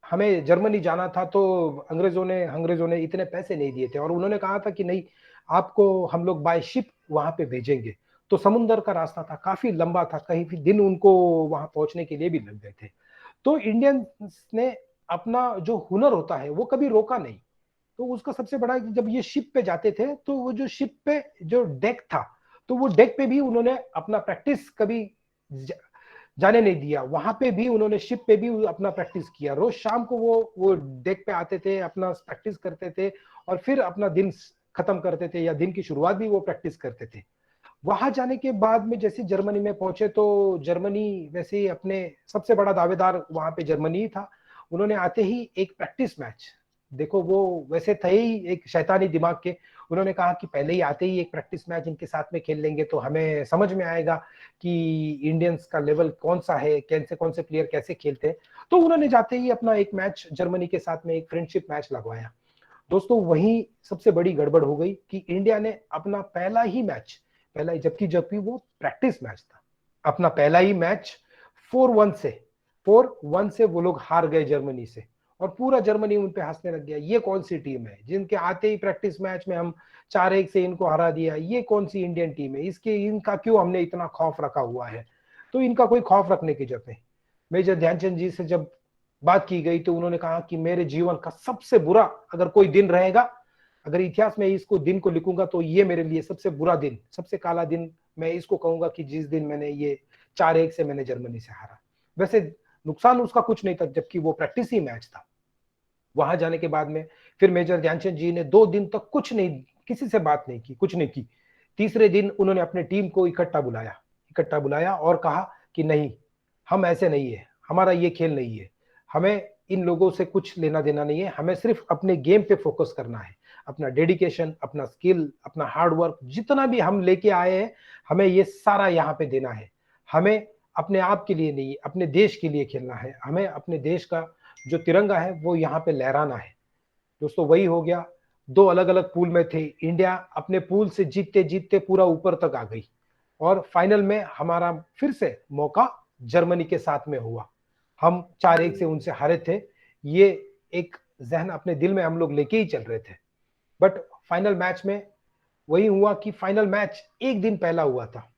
हमें जर्मनी जाना था, तो अंग्रेजों ने इतने पैसे नहीं दिए थे, और उन्होंने कहा था कि नहीं, आपको हम लोग बाय शिप वहां पे भेजेंगे। तो समुंदर का रास्ता था, काफी लंबा था, कहीं भी दिन उनको वहां पहुंचने के लिए भी लग गए थे। तो इंडियंस ने अपना जो हुनर होता है वो कभी रोका नहीं। तो उसका सबसे बड़ा, जब ये शिप पे जाते थे, तो वो जो शिप पे जो डेक था, तो वो डेक पे भी उन्होंने अपना प्रैक्टिस कभी जाने नहीं दिया। वहां पे भी उन्होंने, शिप पे भी अपना प्रैक्टिस किया। रोज शाम को वो डेक पे आते थे, अपना प्रैक्टिस करते थे, और फिर अपना दिन खत्म करते थे, या दिन की शुरुआत भी वो प्रैक्टिस करते थे। वहां जाने के बाद में जैसे जर्मनी में पहुंचे, तो जर्मनी वैसे ही अपने सबसे बड़ा दावेदार वहां पे जर्मनी ही था। उन्होंने आते ही एक प्रैक्टिस मैच, देखो वो वैसे थे ही एक शैतानी दिमाग के, उन्होंने कहा कि पहले ही आते ही एक प्रैक्टिस मैच इनके साथ में खेल लेंगे, तो हमें समझ में आएगा कि इंडियंस का लेवल कौन सा है, कौन से प्लेयर कैसे खेलते हैं। तो उन्होंने जाते ही अपना एक मैच जर्मनी के साथ में, एक फ्रेंडशिप मैच लगवाया। दोस्तों, वहीं सबसे बड़ी गड़बड़ हो गई कि इंडिया ने अपना जबकि वो प्रैक्टिस मैच था, अपना पहला ही मैच 4-1 से वो लोग हार गए जर्मनी से, और पूरा जर्मनी उन पे हंसने लग गया। ये कौन सी टीम है जिनके आते ही प्रैक्टिस मैच में हम 4-1 से इनको हरा दिया, ये कौन सी इंडियन टीम है, इनका क्यों हमने इतना खौफ रखा हुआ है। तो इनका कोई खौफ रखने की जरूरत नहीं। मेजर ध्यानचंद जी से जब बात की गई, तो उन्होंने कहा कि मेरे जीवन का सबसे बुरा अगर कोई दिन रहेगा, अगर इतिहास में इसको दिन को लिखूंगा, तो ये मेरे लिए सबसे बुरा दिन, सबसे काला दिन मैं इसको कहूंगा कि जिस दिन मैंने ये 4-1 से मैंने जर्मनी से हारा। वैसे नुकसान उसका कुछ नहीं था, जबकि वो प्रैक्टिस ही मैच था। वहां जाने के बाद में फिर मेजर ध्यानचंद जी ने 2 दिन तक कुछ नहीं, किसी से बात नहीं की, कुछ नहीं की। तीसरे दिन उन्होंने अपने टीम को इकट्ठा बुलाया और कहा कि नहीं, हम ऐसे नहीं है, हमारा ये खेल नहीं है, हमें इन लोगों से कुछ लेना देना नहीं है, हमें सिर्फ अपने गेम पे फोकस करना है, अपना डेडिकेशन, अपना स्किल, अपना हार्ड वर्क, जितना भी हम लेके आए हैं हमें ये सारा यहाँ पे देना है। हमें अपने आप के लिए नहीं, अपने देश के लिए खेलना है, हमें अपने देश का जो तिरंगा है वो यहाँ पे लहराना है। दोस्तों वही हो गया, दो अलग अलग पूल में थे, इंडिया अपने पूल से जीतते जीतते पूरा ऊपर तक आ गई और फाइनल में हमारा फिर से मौका जर्मनी के साथ में हुआ। हम 4-1 से उनसे हारे थे, ये एक जहन अपने दिल में हम लोग लेके ही चल रहे थे। बट फाइनल मैच में वही हुआ कि फाइनल मैच एक दिन पहला हुआ था,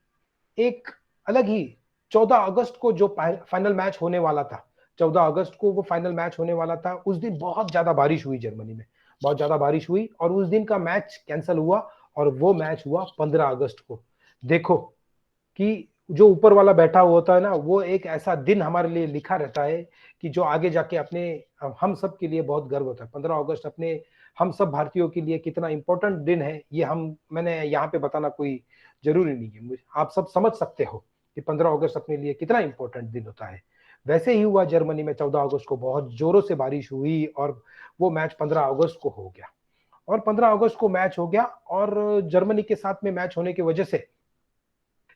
एक अलग ही 14 अगस्त को जो फाइनल मैच होने वाला था, 14 अगस्त को वो फाइनल मैच होने वाला था, उस दिन बहुत ज्यादा बारिश हुई जर्मनी में, बहुत ज्यादा बारिश हुई और उस दिन का मैच कैंसिल हुआ और वो मैच हुआ 15 अगस्त को। देखो कि जो ऊपर वाला बैठा होता है ना, वो एक ऐसा दिन हमारे लिए लिखा रहता है कि जो आगे जाके अपने हम सब के लिए बहुत गर्व होता है। 15 अगस्त अपने हम सब भारतीयों के लिए कितना इंपॉर्टेंट दिन है, ये मैंने यहाँ पे बताना कोई जरूरी नहीं है, आप सब समझ सकते हो कि 15 अगस्त अपने लिए कितना इंपॉर्टेंट दिन होता है। वैसे ही हुआ जर्मनी में, 14 अगस्त को बहुत जोरों से बारिश हुई और वो मैच 15 अगस्त को हो गया और 15 अगस्त को मैच हो गया और जर्मनी के साथ में मैच होने की वजह से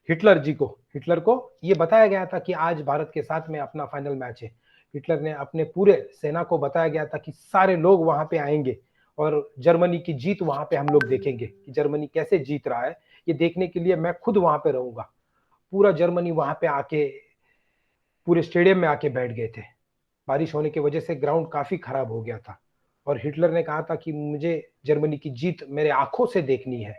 हिटलर को ये बताया गया था कि आज भारत के साथ में अपना फाइनल मैच है। हिटलर ने अपने पूरे सेना को बताया गया था कि सारे लोग वहां पे आएंगे और जर्मनी की जीत वहां पे हम लोग देखेंगे कि जर्मनी कैसे जीत रहा है, ये देखने के लिए मैं खुद वहां पे रहूंगा। पूरा जर्मनी वहां पे आके पूरे स्टेडियम में आके बैठ गए थे। बारिश होने की वजह से ग्राउंड काफी खराब हो गया था और हिटलर ने कहा था कि मुझे जर्मनी की जीत मेरे आंखों से देखनी है।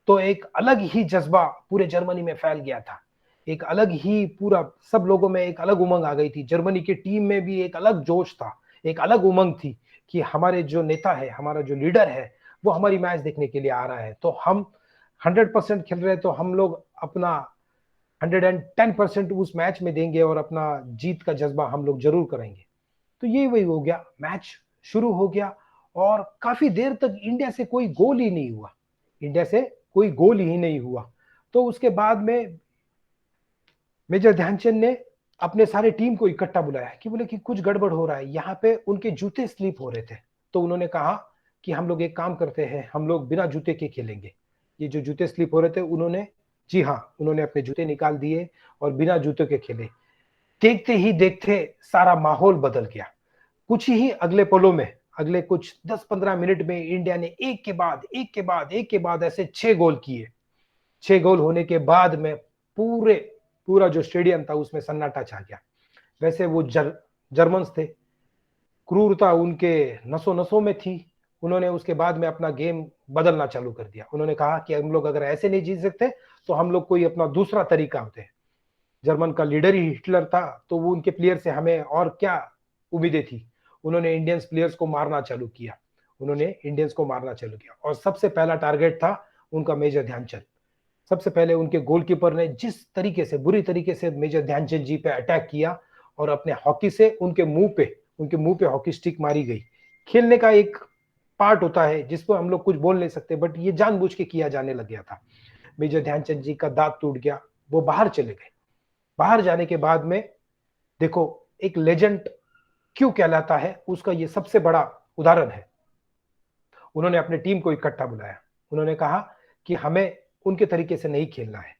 तो एक अलग ही जज्बा पूरे जर्मनी में फैल गया था, एक अलग ही पूरा सब लोगों में एक अलग उमंग आ गई थी। जर्मनी की टीम में भी एक अलग जोश था, एक अलग उमंग थी कि हमारे जो नेता है, हमारा जो लीडर है, वो हमारी मैच देखने के लिए आ रहा है, तो हम 100% खेल रहे हैं, तो हम लोग अपना 110% उस मैच में देंगे और अपना जीत का जज्बा हम लोग जरूर करेंगे। तो ये वही हो गया, मैच शुरू हो गया और काफी देर तक इंडिया से कोई गोल ही नहीं हुआ, इंडिया से कोई गोल ही नहीं हुआ। तो उसके बाद में मेजर ध्यानचंद ने अपने सारे टीम को इकट्ठा बुलाया कि बोले कि कुछ गड़बड़ हो रहा है, यहाँ पे उनके जूते स्लिप हो रहे थे। तो उन्होंने कहा कि हम लोग एक काम करते हैं, हम लोग बिना जूते के खेलेंगे। ये जो जूते स्लिप हो रहे थे, उन्होंने जी हाँ, उन्होंने अपने जूते निकाल दिए और बिना जूते के खेले। देखते ही देखते सारा माहौल बदल गया। कुछ ही अगले पलों में, अगले कुछ 10-15 मिनट में इंडिया ने एक के बाद ऐसे 6 गोल किए। 6 गोल होने के बाद में पूरा जो स्टेडियम था उसमें सन्नाटा छा गया। वैसे वो जर्मन्स थे, क्रूरता उनके नसों नसों में थी। उन्होंने उसके बाद में अपना गेम बदलना चालू कर दिया। उन्होंने कहा कि हम लोग अगर ऐसे नहीं जीत सकते तो हम लोग कोई अपना दूसरा तरीका होते हैं। जर्मन का लीडर ही हिटलर था, तो वो उनके प्लेयर से हमें और क्या उम्मीदें थी। उन्होंने इंडियंस प्लेयर्स को मारना चालू किया, और सबसे पहला टारगेट था उनका मेजर ध्यानचंद। सबसे पहले उनके गोलकीपर ने जिस तरीके से, बुरी तरीके से मेजर ध्यानचंद जी पे अटैक किया और अपने हॉकी से उनके मुंह पे हॉकी स्टिक मारी गई। खेलने का एक पार्ट होता है जिसको हम लोग कुछ बोल नहीं सकते, बट ये जानबूझ के किया जाने लग गया था। मेजर ध्यानचंद जी का दांत टूट गया, वो बाहर चले गए। बाहर जाने के बाद में देखो, एक लेजेंड क्यों कहलाता है उसका ये सबसे बड़ा उदाहरण है। उन्होंने अपने टीम को इकट्ठा बुलाया, उन्होंने कहा कि हमें उनके तरीके से नहीं खेलना है,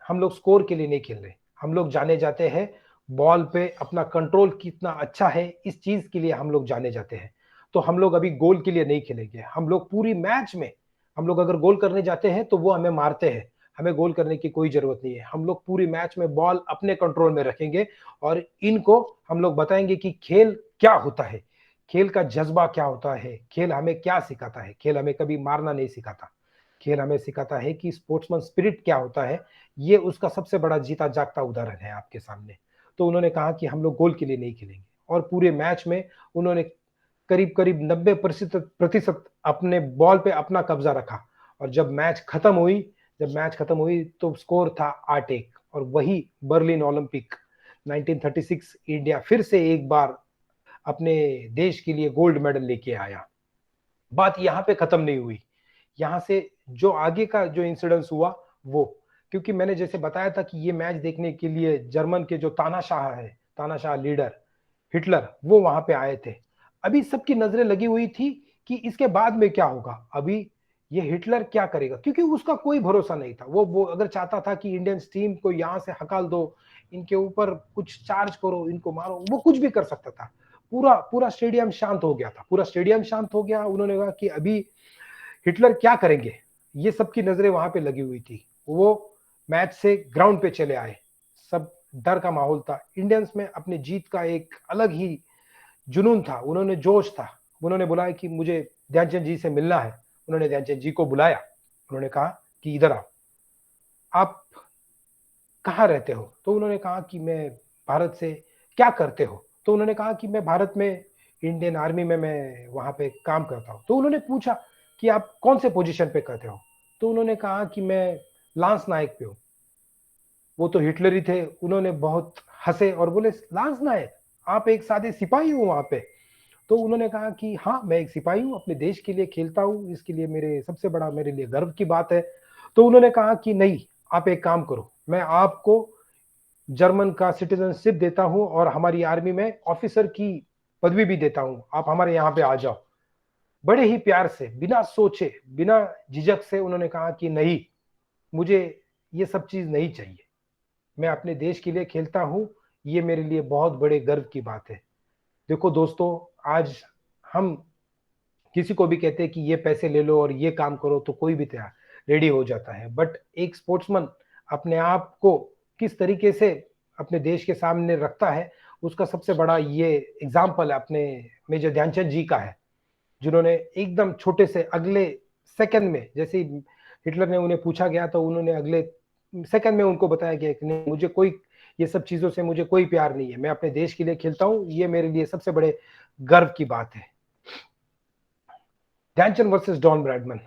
हम लोग स्कोर के लिए नहीं खेल रहे, हम लोग जाने जाते हैं बॉल पे अपना कंट्रोल कितना अच्छा है, इस चीज के लिए हम लोग जाने जाते हैं। तो हम लोग अभी गोल के लिए नहीं खेलेंगे, हम लोग पूरी मैच में, हम लोग अगर गोल करने जाते हैं तो वो हमें मारते हैं, हमें गोल करने की कोई जरूरत नहीं है। हम लोग पूरी मैच में बॉल अपने कंट्रोल में रखेंगे और इनको हम लोग बताएंगे कि खेल क्या होता है, खेल का जज्बा क्या होता है, खेल हमें क्या सिखाता है। खेल हमें कभी मारना नहीं सिखाता, खेल हमें सिखाता है कि स्पोर्ट्समैन स्पिरिट क्या होता है। ये उसका सबसे बड़ा जीता जागता उदाहरण है आपके सामने। तो उन्होंने कहा कि हम लोग गोल के लिए नहीं खेलेंगे और पूरे मैच में उन्होंने करीब करीब 90% अपने बॉल पे अपना कब्जा रखा। और जब मैच खत्म हुई तो स्कोर था 8-1 और वही बर्लिन ओलंपिक 1936 इंडिया फिर से एक बार अपने देश के लिए गोल्ड मेडल लेके आया। बात यहाँ पे खत्म नहीं हुई, यहाँ से जो आगे का जो इंसिडेंस हुआ वो, क्योंकि मैंने जैसे बताया था कि ये मैच देखने के लिए जर्मन के जो तानाशाह लीडर, हिटलर, वो वहां पे आए थे। अभी सबकी नजरें लगी हुई थी कि इसके बाद में क्या होगा, अभी ये हिटलर क्या करेगा, क्योंकि उसका कोई भरोसा नहीं था। वो अगर चाहता था कि इंडियन टीम को यहां से हकाल दो, इनके ऊपर कुछ चार्ज करो, इनको मारो, वो कुछ भी कर सकता था। पूरा पूरा स्टेडियम शांत हो गया था, पूरा स्टेडियम शांत हो गया। उन्होंने कहा कि अभी हिटलर क्या करेंगे, ये सबकी नजरें वहां पे लगी हुई थी। वो मैच से ग्राउंड पे चले आए, सब डर का माहौल था। इंडियंस में अपनी जीत का एक अलग ही जुनून था, उन्होंने जोश था। उन्होंने बुलाया कि मुझे ध्यानचंद जी से मिलना है। उन्होंने ध्यानचंद जी को बुलाया, उन्होंने कहा कि इधर आओ, आप कहाँ रहते हो? तो उन्होंने कहा कि मैं भारत से। क्या करते हो? तो उन्होंने कहा कि मैं भारत में इंडियन आर्मी में मैं वहां पे काम करता हूँ। तो उन्होंने पूछा कि आप कौन से पोजीशन पे करते हो? तो उन्होंने कहा कि मैं लांस नायक पे हूँ। वो तो हिटलर ही थे, उन्होंने बहुत हंसे और बोले, लांस नायक, आप एक सादे सिपाही हो वहां पे? तो उन्होंने कहा कि हाँ, मैं एक सिपाही हूँ, अपने देश के लिए खेलता हूँ, इसके लिए मेरे सबसे बड़ा, मेरे लिए गर्व की बात है। तो उन्होंने कहा कि नहीं, आप एक काम करो, मैं आपको जर्मन का सिटीजनशिप देता हूं और हमारी आर्मी में ऑफिसर की पदवी भी देता हूं, आप हमारे यहाँ पे आ जाओ। बड़े ही प्यार से, बिना सोचे, बिना झिझक से उन्होंने कहा कि नहीं, मुझे ये सब चीज नहीं चाहिए, मैं अपने देश के लिए खेलता हूं, ये मेरे लिए बहुत बड़े गर्व की बात है। देखो दोस्तों, आज हम किसी को भी कहते हैं कि ये पैसे ले लो और ये काम करो, तो कोई भी तैयार रेडी हो जाता है। बट एक स्पोर्ट्समैन अपने आप को किस तरीके से अपने देश के सामने रखता है, उसका सबसे बड़ा ये एग्जाम्पल अपने मेजर ध्यानचंद जी का है, जिन्होंने एकदम छोटे से अगले सेकंड में, जैसे ही हिटलर ने उन्हें पूछा गया तो उन्होंने अगले सेकंड में उनको बताया गया कि नहीं, मुझे कोई, ये सब चीजों से मुझे कोई प्यार नहीं है, मैं अपने देश के लिए खेलता हूं, ये मेरे लिए सबसे बड़े गर्व की बात है। Dhyan Chand versus Don Bradman.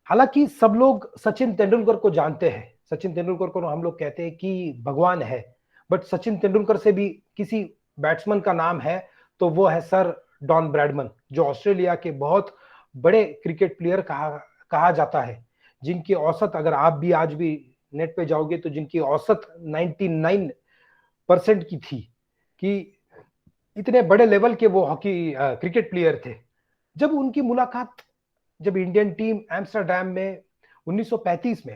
हालांकि सब लोग सचिन तेंदुलकर को जानते हैं, सचिन तेंदुलकर को हम लोग कहते हैं कि भगवान है, बट सचिन तेंदुलकर से भी किसी बैट्समैन का नाम है तो वो है सर डॉन ब्रैडमैन, जो ऑस्ट्रेलिया के बहुत बड़े क्रिकेट प्लेयर कहा जाता है, जिनकी औसत, अगर आप भी आज भी नेट पे जाओगे तो जिनकी औसत 99% की थी, कि इतने बड़े लेवल के वो हॉकी क्रिकेट प्लेयर थे। जब उनकी मुलाकात, जब इंडियन टीम एम्स्टर्डम में 1935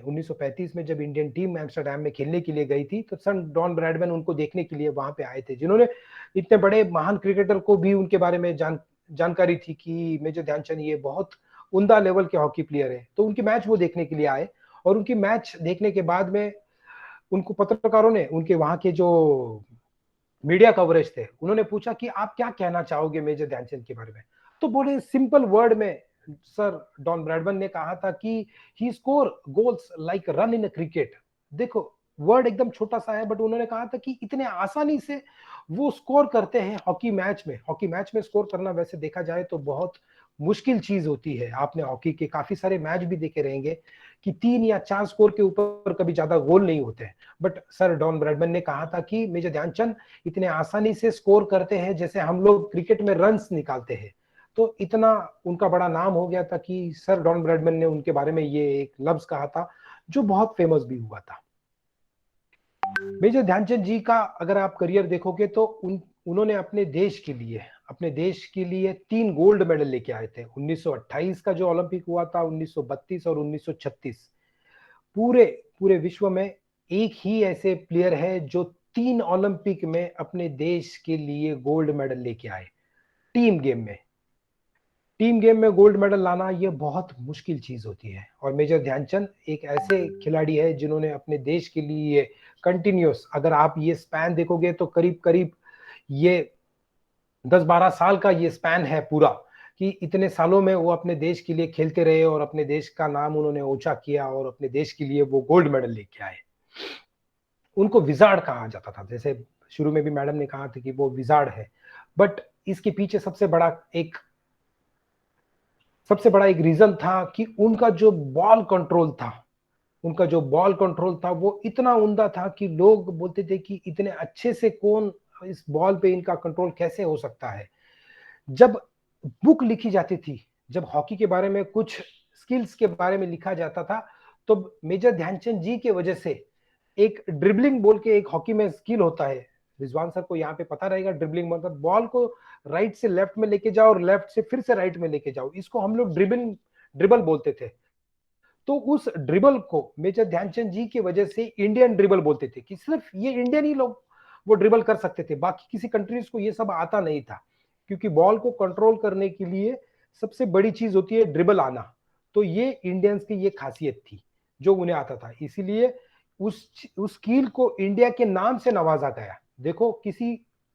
में जब इंडियन टीम एम्स्टर्डम में खेलने के लिए गई थी, तो सन डॉन ब्रैडमैन उनको देखने के लिए वहां पे आए थे, जिन्होंने इतने बड़े महान क्रिकेटर को भी उनके बारे में जानकारी थी कि मेजर ध्यानचंद ये बहुत उम्दा लेवल के हॉकी प्लेयर है। तो उनकी मैच वो देखने के लिए आए, और उनकी मैच देखने के बाद में उनको पत्रकारों ने, उनके वहां के जो मीडिया कवरेज थे, उन्होंने पूछा कि आप क्या कहना चाहोगे मेजर ध्यानचंद के बारे में? तो बड़े सिंपल वर्ड में सर डॉन ब्रैडमैन ने कहा था कि he score goals like run in cricket. देखो, वर्ड एकदम छोटा सा है, बट उन्होंने कहा था कि इतने आसानी से वो स्कोर करते हैं हॉकी मैच में। हॉकी मैच में स्कोर करना वैसे देखा जाए तो बहुत मुश्किल चीज होती है। आपने हॉकी के काफी सारे मैच भी देखे रहेंगे कि 3 या 4 स्कोर के ऊपर कभी ज्यादा गोल नहीं होते हैं, बट सर डॉन ब्रैडमैन ने कहा था कि मेजर ध्यानचंद इतने आसानी से स्कोर करते हैं जैसे हम लोग क्रिकेट में रन्स निकालते हैं। तो इतना उनका बड़ा नाम हो गया था कि सर डॉन ब्रैडमैन ने उनके बारे में ये एक लफ्ज कहा था, जो बहुत फेमस भी हुआ था। मेजर ध्यानचंद जी का अगर आप करियर देखोगे तो उन्होंने अपने देश के लिए 3 गोल्ड मेडल लेके आए थे। 1928 का जो ओलंपिक हुआ था, 1932 और 1936। पूरे पूरे विश्व में एक ही ऐसे प्लेयर है जो 3 ओलंपिक में अपने देश के लिए गोल्ड मेडल लेके आए। टीम गेम में गोल्ड मेडल लाना ये बहुत मुश्किल चीज होती है, और मेजर ध्यानचंद एक ऐसे खिलाड़ी है जिन्होंने अपने देश के लिए कंटिन्यूस, अगर आप ये स्पैन देखोगे तो करीब करीब ये 10-12 साल का ये स्पैन है पूरा, कि इतने सालों में वो अपने देश के लिए खेलते रहे और अपने देश का नाम उन्होंने ऊंचा किया और अपने देश के लिए वो गोल्ड मेडल लेके आए। उनको विजार्ड कहा जाता था, जैसे शुरू में भी मैडम ने कहा था कि वो विजार्ड है, बट इसके पीछे सबसे बड़ा एक रीजन था कि उनका जो बॉल कंट्रोल था वो इतना उम्दा था कि लोग बोलते थे कि इतने अच्छे से कौन इस बॉल पे इनका कंट्रोल कैसे हो सकता है। जब बुक लिखी जाती थी, जब हॉकी के बारे में कुछ स्किल्स के बारे में लिखा जाता था, तो मेजर ध्यानचंद जी के वजह से एक ड्रिबलिंग बोल के एक हॉकी में स्किल होता है, रिजवान सर को यहाँ पे पता रहेगा ड्रिबलिंग मतलब बॉल को राइट से लेफ्ट में लेके जाओ और लेफ्ट से फिर से राइट में लेके जाओ, इसको हम लोग ड्रिबल बोलते थे। तो उस ड्रिबल को मेजर ध्यानचंद जी की वजह से इंडियन ड्रिबल बोलते थे कि सिर्फ ये इंडियन ही लोग वो ड्रिबल कर सकते थे, बाकी किसी कंट्रीज को ये सब आता नहीं था, क्योंकि बॉल को कंट्रोल करने के लिए सबसे बड़ी चीज होती है ड्रिबल आना। तो ये इंडियंस की ये खासियत थी जो उन्हें आता था, इसीलिए उस स्किल को इंडिया के नाम से नवाजा गया। देखो किसी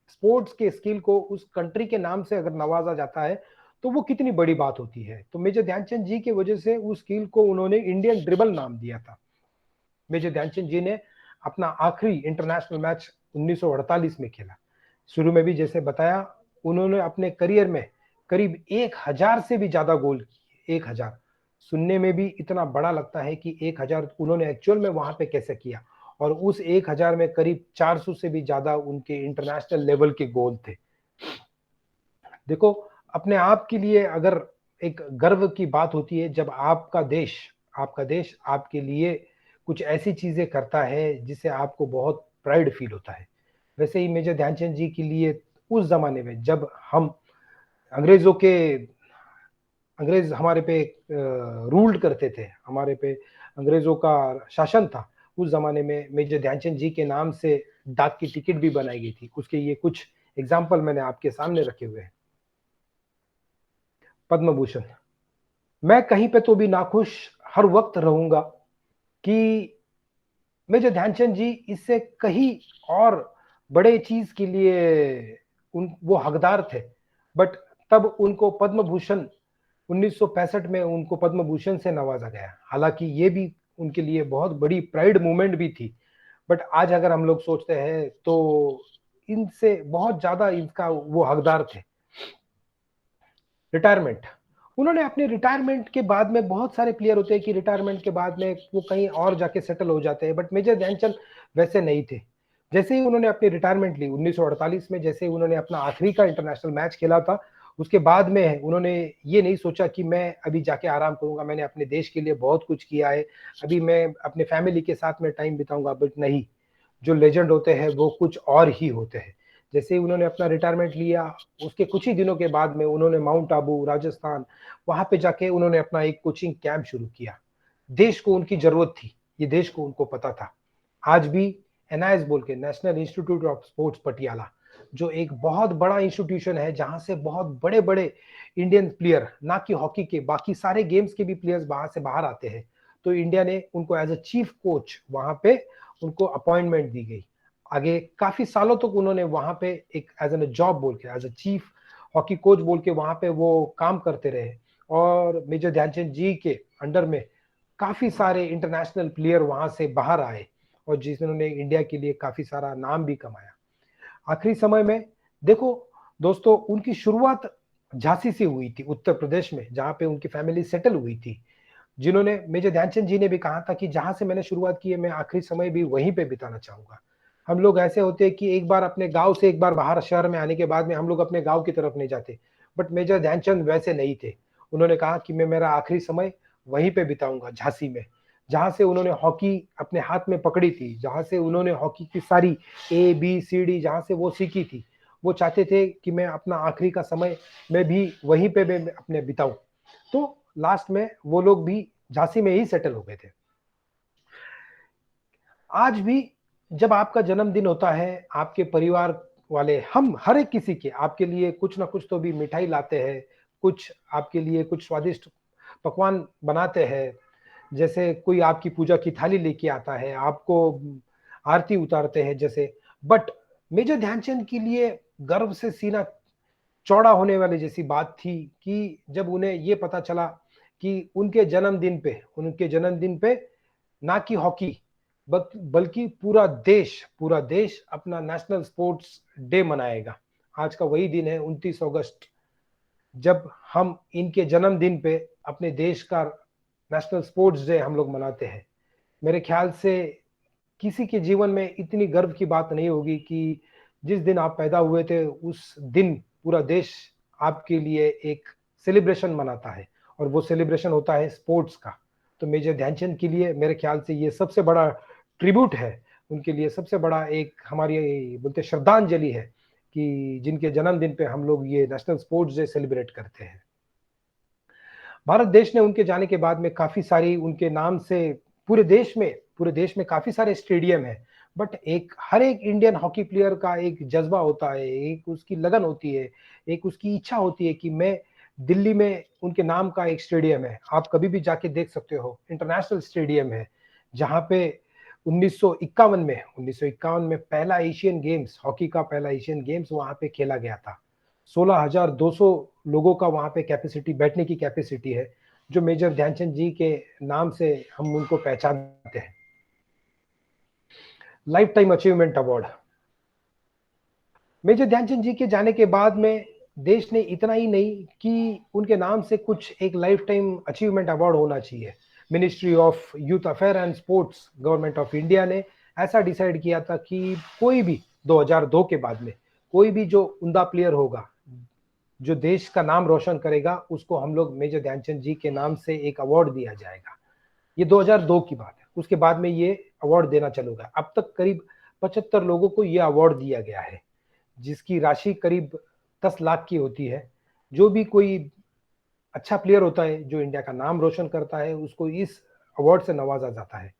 स्पोर्ट्स के स्किल को उस कंट्री के नाम से अगर नवाजा जाता है तो वो कितनी बड़ी बात होती है। तो मेजर ध्यानचंद जी की वजह से उस स्किल को उन्होंने इंडियन ड्रिबल नाम दिया था। मेजर ध्यानचंद जी ने अपना आखिरी इंटरनेशनल मैच 1948 में खेला। शुरू में भी जैसे बताया, उन्होंने अपने करियर में करीब 1000 से भी ज्यादा गोल किए। 1000 सुनने में भी इतना बड़ा लगता है कि 1000 उन्होंने एक्चुअल में वहां पे कैसे किया, और उस 1000 में करीब 400 से भी ज्यादा उनके इंटरनेशनल लेवल के गोल थे। देखो अपने आप के लिए अगर एक गर्व की बात होती है जब आपका देश आपके लिए कुछ ऐसी चीजें करता है जिससे आपको बहुत प्राइड फील होता है। वैसे ही मेजर ध्यानचंद जी के लिए उस जमाने में जब हम अंग्रेज हमारे पे रूल्ड करते थे, हमारे पे अंग्रेजों का शासन था, उस जमाने में मेजर ध्यानचंद जी के नाम से डाक की टिकट भी बनाई गई थी। उसके ये कुछ एग्जाम्पल मैंने आपके सामने रखे हुए हैं। पद्म भूषण, मैं कहीं पे तो भी नाखुश हर वक्त रहूंगा कि मेजर ध्यानचंद जी इससे कहीं और बड़े चीज के लिए वो हकदार थे, बट तब उनको पद्म भूषण 1965 में उनको पद्म भूषण से नवाजा गया। हालांकि ये भी उनके लिए बहुत बड़ी प्राइड मूवमेंट भी थी, बट आज अगर हम लोग सोचते हैं तो इनसे बहुत ज्यादा इनका वो हकदार थे। रिटायरमेंट, उन्होंने अपने रिटायरमेंट के बाद में, बहुत सारे प्लेयर होते हैं कि रिटायरमेंट के बाद में वो कहीं और जाके सेटल हो जाते हैं, बट मेजर ध्यानचंद वैसे नहीं थे। जैसे ही उन्होंने अपनी रिटायरमेंट ली 1948 में, जैसे ही उन्होंने अपना आखिरी का इंटरनेशनल मैच खेला था, उसके बाद में उन्होंने ये नहीं सोचा कि मैं अभी जाके आराम करूंगा, मैंने अपने देश के लिए बहुत कुछ किया है, अभी मैं अपने फैमिली के साथ में टाइम बिताऊंगा। बट नहीं, जो लेजेंड होते हैं वो कुछ और ही होते हैं। जैसे ही उन्होंने अपना रिटायरमेंट लिया, उसके कुछ ही दिनों के बाद में उन्होंने माउंट आबू राजस्थान वहां पे जाके उन्होंने अपना एक कोचिंग कैंप शुरू किया। देश को उनकी जरूरत थी, ये देश को उनको पता था। आज भी एनआईएस बोल के, national institute of sports Patiala, जो एक बहुत बड़ा इंस्टीट्यूशन है जहां से बहुत बड़े बड़े इंडियन प्लेयर, ना कि हॉकी के, बाकी सारे गेम्स के भी प्लेयर्स बाहर आते हैं, तो इंडिया ने उनको एज अ चीफ कोच वहां पे उनको अपॉइंटमेंट दी गई। आगे काफी सालों तक उन्होंने वहां पे एक एज एन जॉब बोल के, as a chief hockey coach बोल के वहां पे वो काम करते रहे। और मेजर ध्यानचंद जी के अंडर में काफी सारे इंटरनेशनल प्लेयर वहां से बाहर आए और जिन्होंने इंडिया के लिए काफी सारा नाम भी कमाया। आखिरी समय में देखो दोस्तों, उनकी शुरुआत झांसी से हुई थी, उत्तर प्रदेश में, जहां पे उनकी फैमिली सेटल हुई थी। जिन्होंने, मेजर ध्यानचंद जी ने भी कहा था कि जहां से मैंने शुरुआत की है, मैं आखिरी समय भी वहीं पे बिताना चाहूंगा। हम लोग ऐसे होते हैं कि एक बार अपने गांव से एक बार बाहर शहर में आने के बाद में हम लोग अपने गांव की तरफ नहीं जाते, बट मेजर ध्यानचंद वैसे नहीं थे। उन्होंने कहा कि मैं मेरा आखिरी समय वहीं पे बिताऊंगा, झांसी में, जहां से उन्होंने हॉकी अपने हाथ में पकड़ी थी, जहां से उन्होंने हॉकी की सारी ABCD जहां से वो सीखी थी। वो चाहते थे कि मैं अपना आखिरी का समय मैं भी वहीं पे मैं अपने बिताऊं। तो लास्ट में वो लोग भी झांसी में ही सेटल हो गए थे। आज भी जब आपका जन्मदिन होता है, आपके परिवार वाले, हम हर एक किसी के आपके लिए कुछ ना कुछ तो भी मिठाई लाते हैं, कुछ आपके लिए कुछ स्वादिष्ट पकवान बनाते हैं। जैसे कोई आपकी पूजा की थाली लेके आता है, आपको आरती उतारते हैं जैसे। बट मेजर ध्यानचंद के लिए गर्व से सीना चौड़ा होने वाली जैसी बात थी कि जब उन्हें ये पता चला कि उनके जन्मदिन पे ना कि हॉकी बल्कि पूरा देश अपना नेशनल स्पोर्ट्स डे मनाएगा। आज का वही दिन है 29 अगस्त, जब हम इनके जन्मदिन पे अपने देश का नेशनल स्पोर्ट्स डे हम लोग मनाते हैं। मेरे ख्याल से किसी के जीवन में इतनी गर्व की बात नहीं होगी कि जिस दिन आप पैदा हुए थे उस दिन पूरा देश आपके लिए एक सेलिब्रेशन मनाता है, और वो सेलिब्रेशन होता है स्पोर्ट्स का। तो मेजर ध्यानचंद के लिए मेरे ख्याल से ये सबसे बड़ा ट्रिब्यूट है उनके लिए सबसे बड़ा एक हमारी बोलते श्रद्धांजलि है कि जिनके जन्मदिन पे हम लोग ये नेशनल स्पोर्ट्स डे सेलिब्रेट करते हैं। भारत देश ने उनके जाने के बाद में काफी सारी उनके नाम से पूरे देश में काफी सारे स्टेडियम है, बट हर एक इंडियन हॉकी प्लेयर का एक जज्बा होता है, एक उसकी लगन होती है, एक उसकी इच्छा होती है कि मैं दिल्ली में उनके नाम का एक स्टेडियम है, आप कभी भी जाके देख सकते हो, इंटरनेशनल स्टेडियम है, जहां पे 1951 में पहला एशियन गेम्स, हॉकी का पहला एशियन गेम्स वहां पे खेला गया था। 16,200 लोगों का वहां पे कैपेसिटी, बैठने की कैपेसिटी है, जो मेजर ध्यानचंद जी के नाम से हम उनको पहचानते हैं। Life time achievement award, major Dhyan Chand ji के जाने के बाद में देश ने इतना ही नहीं कि उनके नाम से कुछ एक लाइफ टाइम अचीवमेंट अवार्ड होना चाहिए। Ministry of youth affair and sports, government of India ने ऐसा डिसाइड किया था कि कोई भी 2002 के बाद में कोई भी जो उम्दा प्लेयर होगा, जो देश का नाम रोशन करेगा, उसको हम लोग मेजर ध्यानचंद जी के नाम से एक अवार्ड दिया जाएगा। ये 2002 की बात है। उसके बाद में ये अवार्ड देना चालू हुआ। अब तक करीब 75 लोगों को ये अवार्ड दिया गया है, जिसकी राशि करीब 10 लाख की होती है। जो भी कोई अच्छा प्लेयर होता है, जो इंडिया का नाम रोशन करता है, उसको इस अवार्ड से नवाजा जाता है।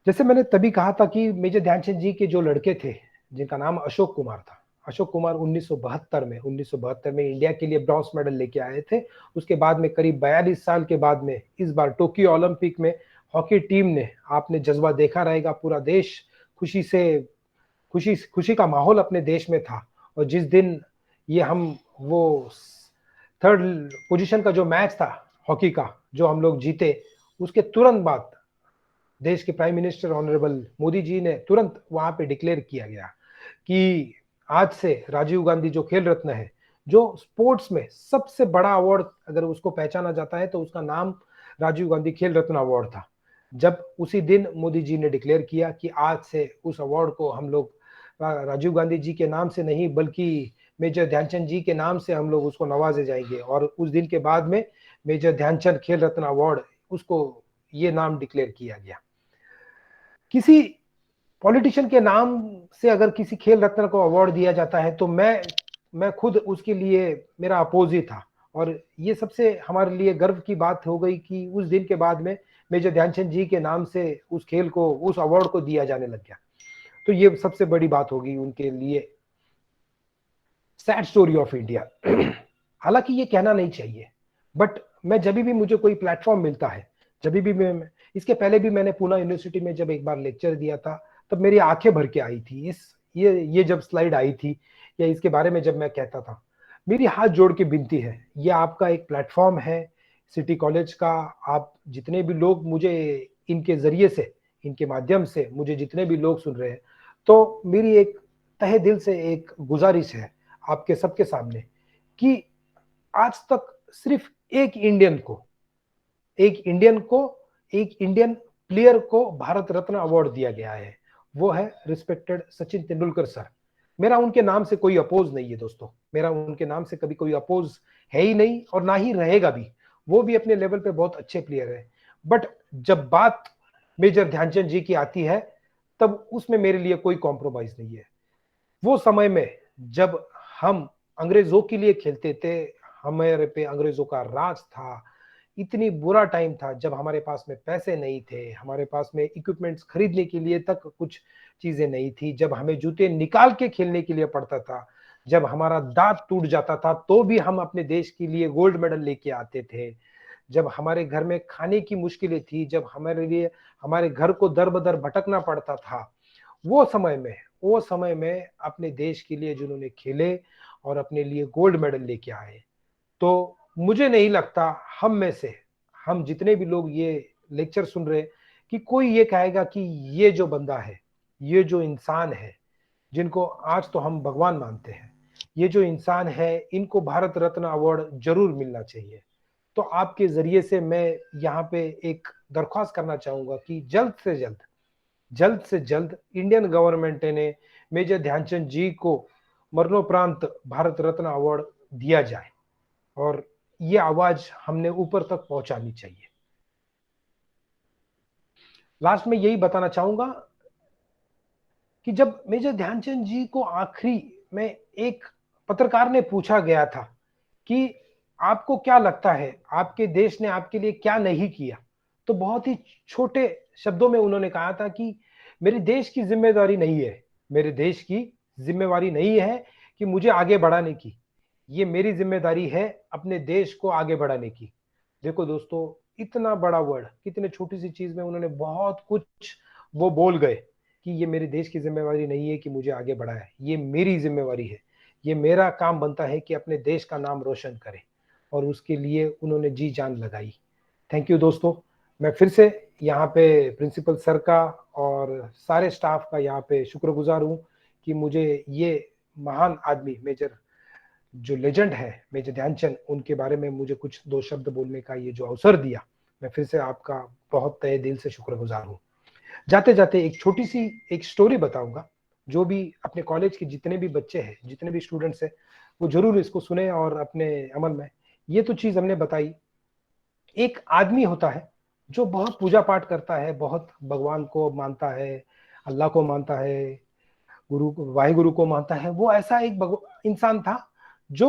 जैसे मैंने तभी कहा था कि मेजर ध्यानचंद जी के जो लड़के थे, जिनका नाम अशोक कुमार था, अशोक कुमार 1972 में इंडिया के लिए ब्रॉन्ज मेडल लेके आए थे। उसके बाद में करीब 42 साल के बाद में इस बार टोक्यो ओलंपिक में हॉकी टीम ने, आपने जज्बा देखा रहेगा, पूरा देश खुशी का माहौल अपने देश में था। और जिस दिन ये हम वो 3rd पोजीशन का जो मैच था हॉकी का, जो हम लोग जीते, उसके तुरंत बाद देश के prime minister honourable Modi ji ने तुरंत वहां पे डिक्लेयर किया गया कि आज से राजीव गांधी जो खेल रत्न है, जो स्पोर्ट्स में सबसे बड़ा अवार्ड अगर उसको पहचाना जाता है तो उसका नाम राजीव गांधी खेल रत्न अवार्ड था। जब उसी दिन मोदी जी ने डिक्लेयर किया कि आज से उस अवार्ड को हम लोग राजीव गांधी जी के नाम से नहीं, बल्कि मेजर ध्यानचंद जी के नाम से हम लोग उसको नवाजे जाएंगे। और उस दिन के बाद में मेजर ध्यानचंद खेल रत्न अवार्ड, उसको ये नाम डिक्लेयर किया गया। किसी पॉलिटिशियन के नाम से अगर किसी खेल रत्न को अवार्ड दिया जाता है तो मैं खुद उसके लिए मेरा अपोज ही था। और ये सबसे हमारे लिए गर्व की बात हो गई कि उस दिन के बाद में मेजर ध्यानचंद जी के नाम से उस खेल को, उस अवार्ड को दिया जाने लग गया। तो ये सबसे बड़ी बात होगी उनके लिए। सैड स्टोरी ऑफ इंडिया, हालांकि ये कहना नहीं चाहिए, बट मैं जब भी मुझे कोई प्लेटफॉर्म मिलता है, जब भी मैं, इसके पहले भी मैंने पूना यूनिवर्सिटी में जब एक बार लेक्चर दिया था, तब मेरी आंखें भर के आई थी ये जब स्लाइड आई थी या इसके बारे में जब मैं कहता था। मेरी हाथ जोड़ के विनती है, ये आपका एक प्लेटफॉर्म है सिटी कॉलेज का। आप जितने भी लोग मुझे इनके जरिए से, इनके माध्यम से मुझे जितने भी लोग सुन रहे हैं, तो मेरी एक तहे दिल से एक गुजारिश है आपके सबके सामने कि आज तक सिर्फ एक इंडियन प्लेयर को भारत रत्न अवार्ड दिया गया है, वो है रिस्पेक्टेड सचिन तेंदुलकर सर। मेरा उनके नाम से कोई अपोज नहीं है दोस्तों, मेरा उनके नाम से कभी कोई अपोज है ही नहीं और ना ही रहेगा भी। वो भी अपने लेवल पे बहुत अच्छे प्लेयर है, बट जब बात मेजर ध्यानचंद जी की आती है तब उसमें मेरे लिए कोई कॉम्प्रोमाइज नहीं है। वो समय में जब हम अंग्रेजों के लिए खेलते थे, हमारे पे अंग्रेजों का राज था, इतनी बुरा टाइम था जब हमारे पास में पैसे नहीं थे, हमारे पास में इक्विपमेंट्स खरीदने के लिए तक कुछ चीजें नहीं थी, जब हमें जूते निकाल के खेलने के लिए पड़ता था, जब हमारा दांत टूट जाता था तो भी हम अपने देश के लिए गोल्ड मेडल लेके आते थे, जब हमारे घर में खाने की मुश्किलें थी, जब हमारे घर को दर बदर भटकना पड़ता था, वो समय में अपने देश के लिए जिन्होंने खेले और अपने लिए गोल्ड मेडल लेके आए, तो मुझे नहीं लगता हम जितने भी लोग ये लेक्चर सुन रहे कि कोई ये कहेगा कि ये जो बंदा है, ये जो इंसान है, जिनको आज तो हम भगवान मानते हैं, ये जो इंसान है, इनको भारत रत्न अवार्ड जरूर मिलना चाहिए। तो आपके जरिए से मैं यहाँ पे एक दरख्वास्त करना चाहूंगा कि जल्द से जल्द इंडियन गवर्नमेंट ने मेजर ध्यानचंद जी को मरणोपरांत भारत रत्न अवार्ड दिया जाए और ये आवाज हमने ऊपर तक पहुंचानी चाहिए। लास्ट में यही बताना चाहूंगा, कि जब मेजर ध्यानचंद जी को आखिरी में एक पत्रकार ने पूछा गया था कि आपको क्या लगता है आपके देश ने आपके लिए क्या नहीं किया, तो बहुत ही छोटे शब्दों में उन्होंने कहा था कि मेरे देश की जिम्मेदारी नहीं है, मेरे देश की जिम्मेवारी नहीं है कि मुझे आगे बढ़ाने की, ये मेरी जिम्मेदारी है अपने देश को आगे बढ़ाने की। देखो दोस्तों, इतना बड़ा वर्ड कितने छोटी सी चीज में उन्होंने बहुत कुछ वो बोल गए कि ये मेरे देश की जिम्मेवारी नहीं है कि मुझे आगे बढ़ाए, ये मेरी जिम्मेवारी है, ये मेरा काम बनता है कि अपने देश का नाम रोशन करें, और उसके लिए उन्होंने जी जान लगाई। थैंक यू दोस्तों। मैं फिर से यहाँ पे प्रिंसिपल सर का और सारे स्टाफ का यहाँ पे शुक्रगुजार हूँ कि मुझे ये महान आदमी मेजर जो लेजेंड है मेजर ध्यानचंद, उनके बारे में मुझे कुछ दो शब्द बोलने का ये जो अवसर दिया, मैं फिर से आपका बहुत तहे दिल से शुक्रगुजार हूँ। जाते जाते एक छोटी सी एक स्टोरी बताऊंगा, जो भी अपने कॉलेज के जितने भी बच्चे हैं, जितने भी स्टूडेंट्स हैं, वो जरूर इसको सुने और अपने अमल में। ये तो चीज हमने बताई, एक आदमी होता है जो बहुत पूजा पाठ करता है, बहुत भगवान को मानता है, अल्लाह को मानता है, वाहिगुरु को मानता है। वो ऐसा एक इंसान था जो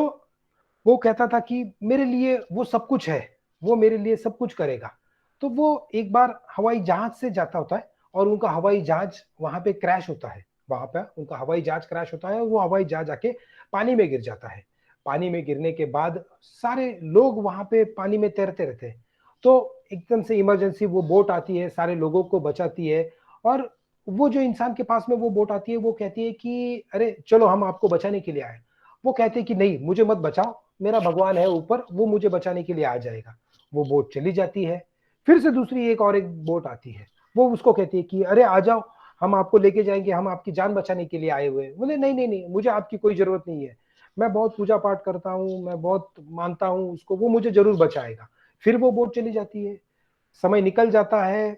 वो कहता था कि मेरे लिए वो सब कुछ है, वो मेरे लिए सब कुछ करेगा। तो वो एक बार हवाई जहाज से जाता होता है और उनका हवाई जहाज वहां पे क्रैश होता है, वहां पे उनका हवाई जहाज क्रैश होता है और वो हवाई जहाज आके पानी में गिर जाता है। पानी में गिरने के बाद सारे लोग वहां पे पानी में तैरते रहते हैं, तो एकदम से इमरजेंसी वो बोट आती है, सारे लोगों को बचाती है। और वो जो इंसान के पास में वो बोट आती है, वो कहती है कि अरे चलो हम आपको बचाने के लिए आए। वो कहते हैं कि नहीं, मुझे मत बचाओ, मेरा भगवान है ऊपर, वो मुझे बचाने के लिए आ जाएगा। वो बोट चली जाती है, फिर से दूसरी एक और एक बोट आती है, वो उसको कहती है कि अरे आ जाओ, हम आपको लेके जाएंगे, हम आपकी जान बचाने के लिए आए हुए हैं। बोले नहीं नहीं नहीं, मुझे आपकी कोई जरूरत नहीं है, मैं बहुत पूजा पाठ करता हूँ, मैं बहुत मानता हूँ उसको, वो मुझे जरूर बचाएगा। फिर वो बोट चली जाती है, समय निकल जाता है,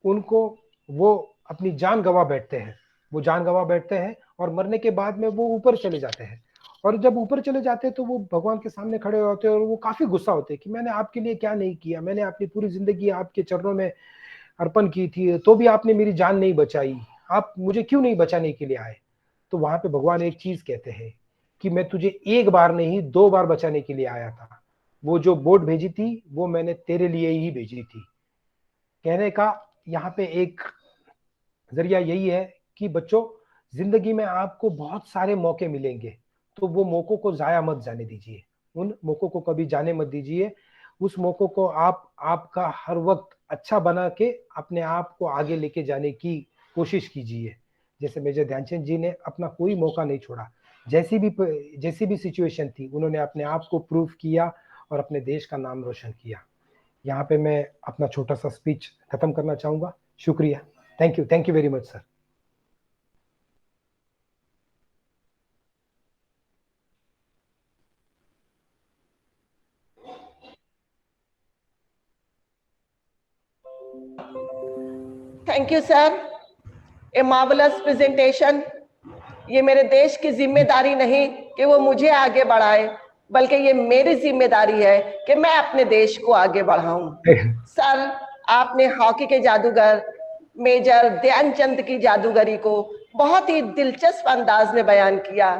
उनको वो अपनी जान गंवा बैठते हैं, वो जान गंवा बैठते हैं और मरने के बाद में वो ऊपर चले जाते हैं। और जब ऊपर चले जाते हैं तो वो भगवान के सामने खड़े होते हैं और वो काफी गुस्सा होते हैं कि मैंने आपके लिए क्या नहीं किया, मैंने अपनी पूरी जिंदगी आपके चरणों में अर्पण की थी, तो भी आपने मेरी जान नहीं बचाई, आप मुझे क्यों नहीं बचाने के लिए आए। तो वहां पे भगवान एक चीज कहते हैं कि मैं तुझे एक बार नहीं 2 बार बचाने के लिए आया था, वो जो बोट भेजी थी वो मैंने तेरे लिए ही भेजी थी। कहने का यहाँ पे एक जरिया यही है कि बच्चों, जिंदगी में आपको बहुत सारे मौके मिलेंगे, तो वो मौकों को जाया मत जाने दीजिए, उन मौकों को कभी जाने मत दीजिए। उस मौकों को आप आपका हर वक्त अच्छा बना के अपने आप को आगे लेके जाने की कोशिश कीजिए। जैसे मेजर ध्यानचंद जी ने अपना कोई मौका नहीं छोड़ा, जैसी भी सिचुएशन थी, उन्होंने अपने आप को प्रूव किया और अपने देश का नाम रोशन किया। यहाँ पे मैं अपना छोटा सा स्पीच खत्म करना चाहूंगा। शुक्रिया, thank you very much sir. Thank you sir, A marvellous presentation. ये मेरे देश की जिम्मेदारी नहीं कि वो मुझे आगे बढ़ाए, बल्कि ये मेरी जिम्मेदारी है कि मैं अपने देश को आगे बढ़ाऊं। सर, आपने हॉकी के जादूगर मेजर ध्यानचंद की जादूगरी को बहुत ही दिलचस्प अंदाज में बयान किया।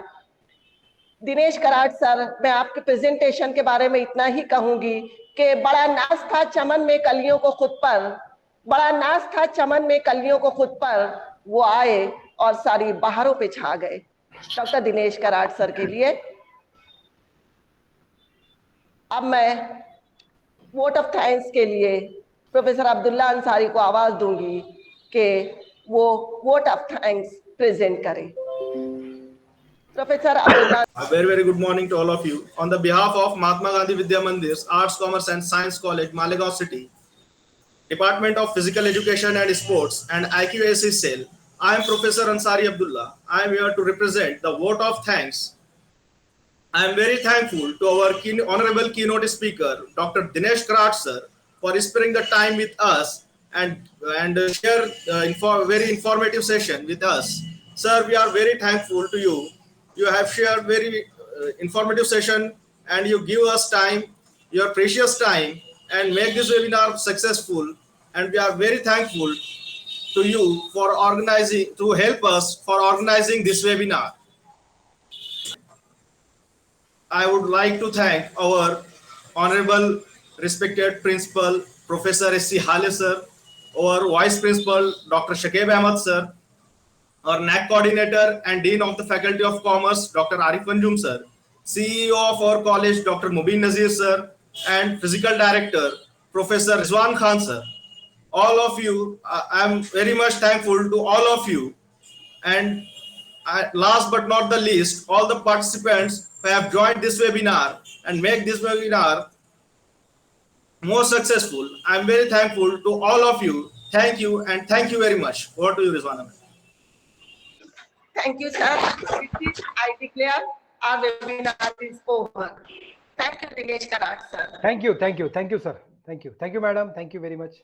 दिनेश कराट सर, मैं आपके प्रेजेंटेशन के बारे में इतना ही कहूंगी कि बड़ा नाज था चमन में कलियों को खुद पर, बड़ा नाज था चमन में कलियों को खुद पर, वो आए और सारी बहारों पे छा गए। डॉक्टर दिनेश कराट सर के लिए अब मैं वोट ऑफ थैंक्स के लिए प्रोफेसर अब्दुल्ला अंसारी को आवाज दूंगी कि वो वोट ऑफ थैंक्स प्रेजेंट करें। Professor Abdullah. A very, very good morning to all of you. On the behalf of Mahatma Gandhi Vidya Mandir, Arts, Commerce and Science College, Malegaon City, Department of Physical Education and Sports and IQAC Cell, I am Professor Ansari Abdullah. I am here to represent the vote of thanks. I am very thankful to our honorable keynote speaker, Dr. Dinesh Karat sir, for sparing the time with us and share very informative session with us. Sir, we are very thankful to you. You have shared very informative session and you give us time, your precious time, and make this webinar successful. And we are very thankful to you for help us for organizing this webinar. I would like to thank our honorable respected principal Professor S.C. Hale sir, our vice principal Dr. Shakib Ahmed sir, our NAC coordinator and dean of the faculty of commerce Dr. Arif Anjum sir, CEO of our college Dr. Mubin Nazir sir, and physical director Professor Rizwan Khan sir. All of you, I am very much thankful to all of you. And last but not the least, all the participants who have joined this webinar and make this webinar more successful. I am very thankful to all of you. Thank you, and thank you very much. Over to you, Rizwana. Thank you, sir. With this, I declare our webinar is over. Thank you, Dinesh Karat, sir. Thank you, sir. Thank you, madam. Thank you very much.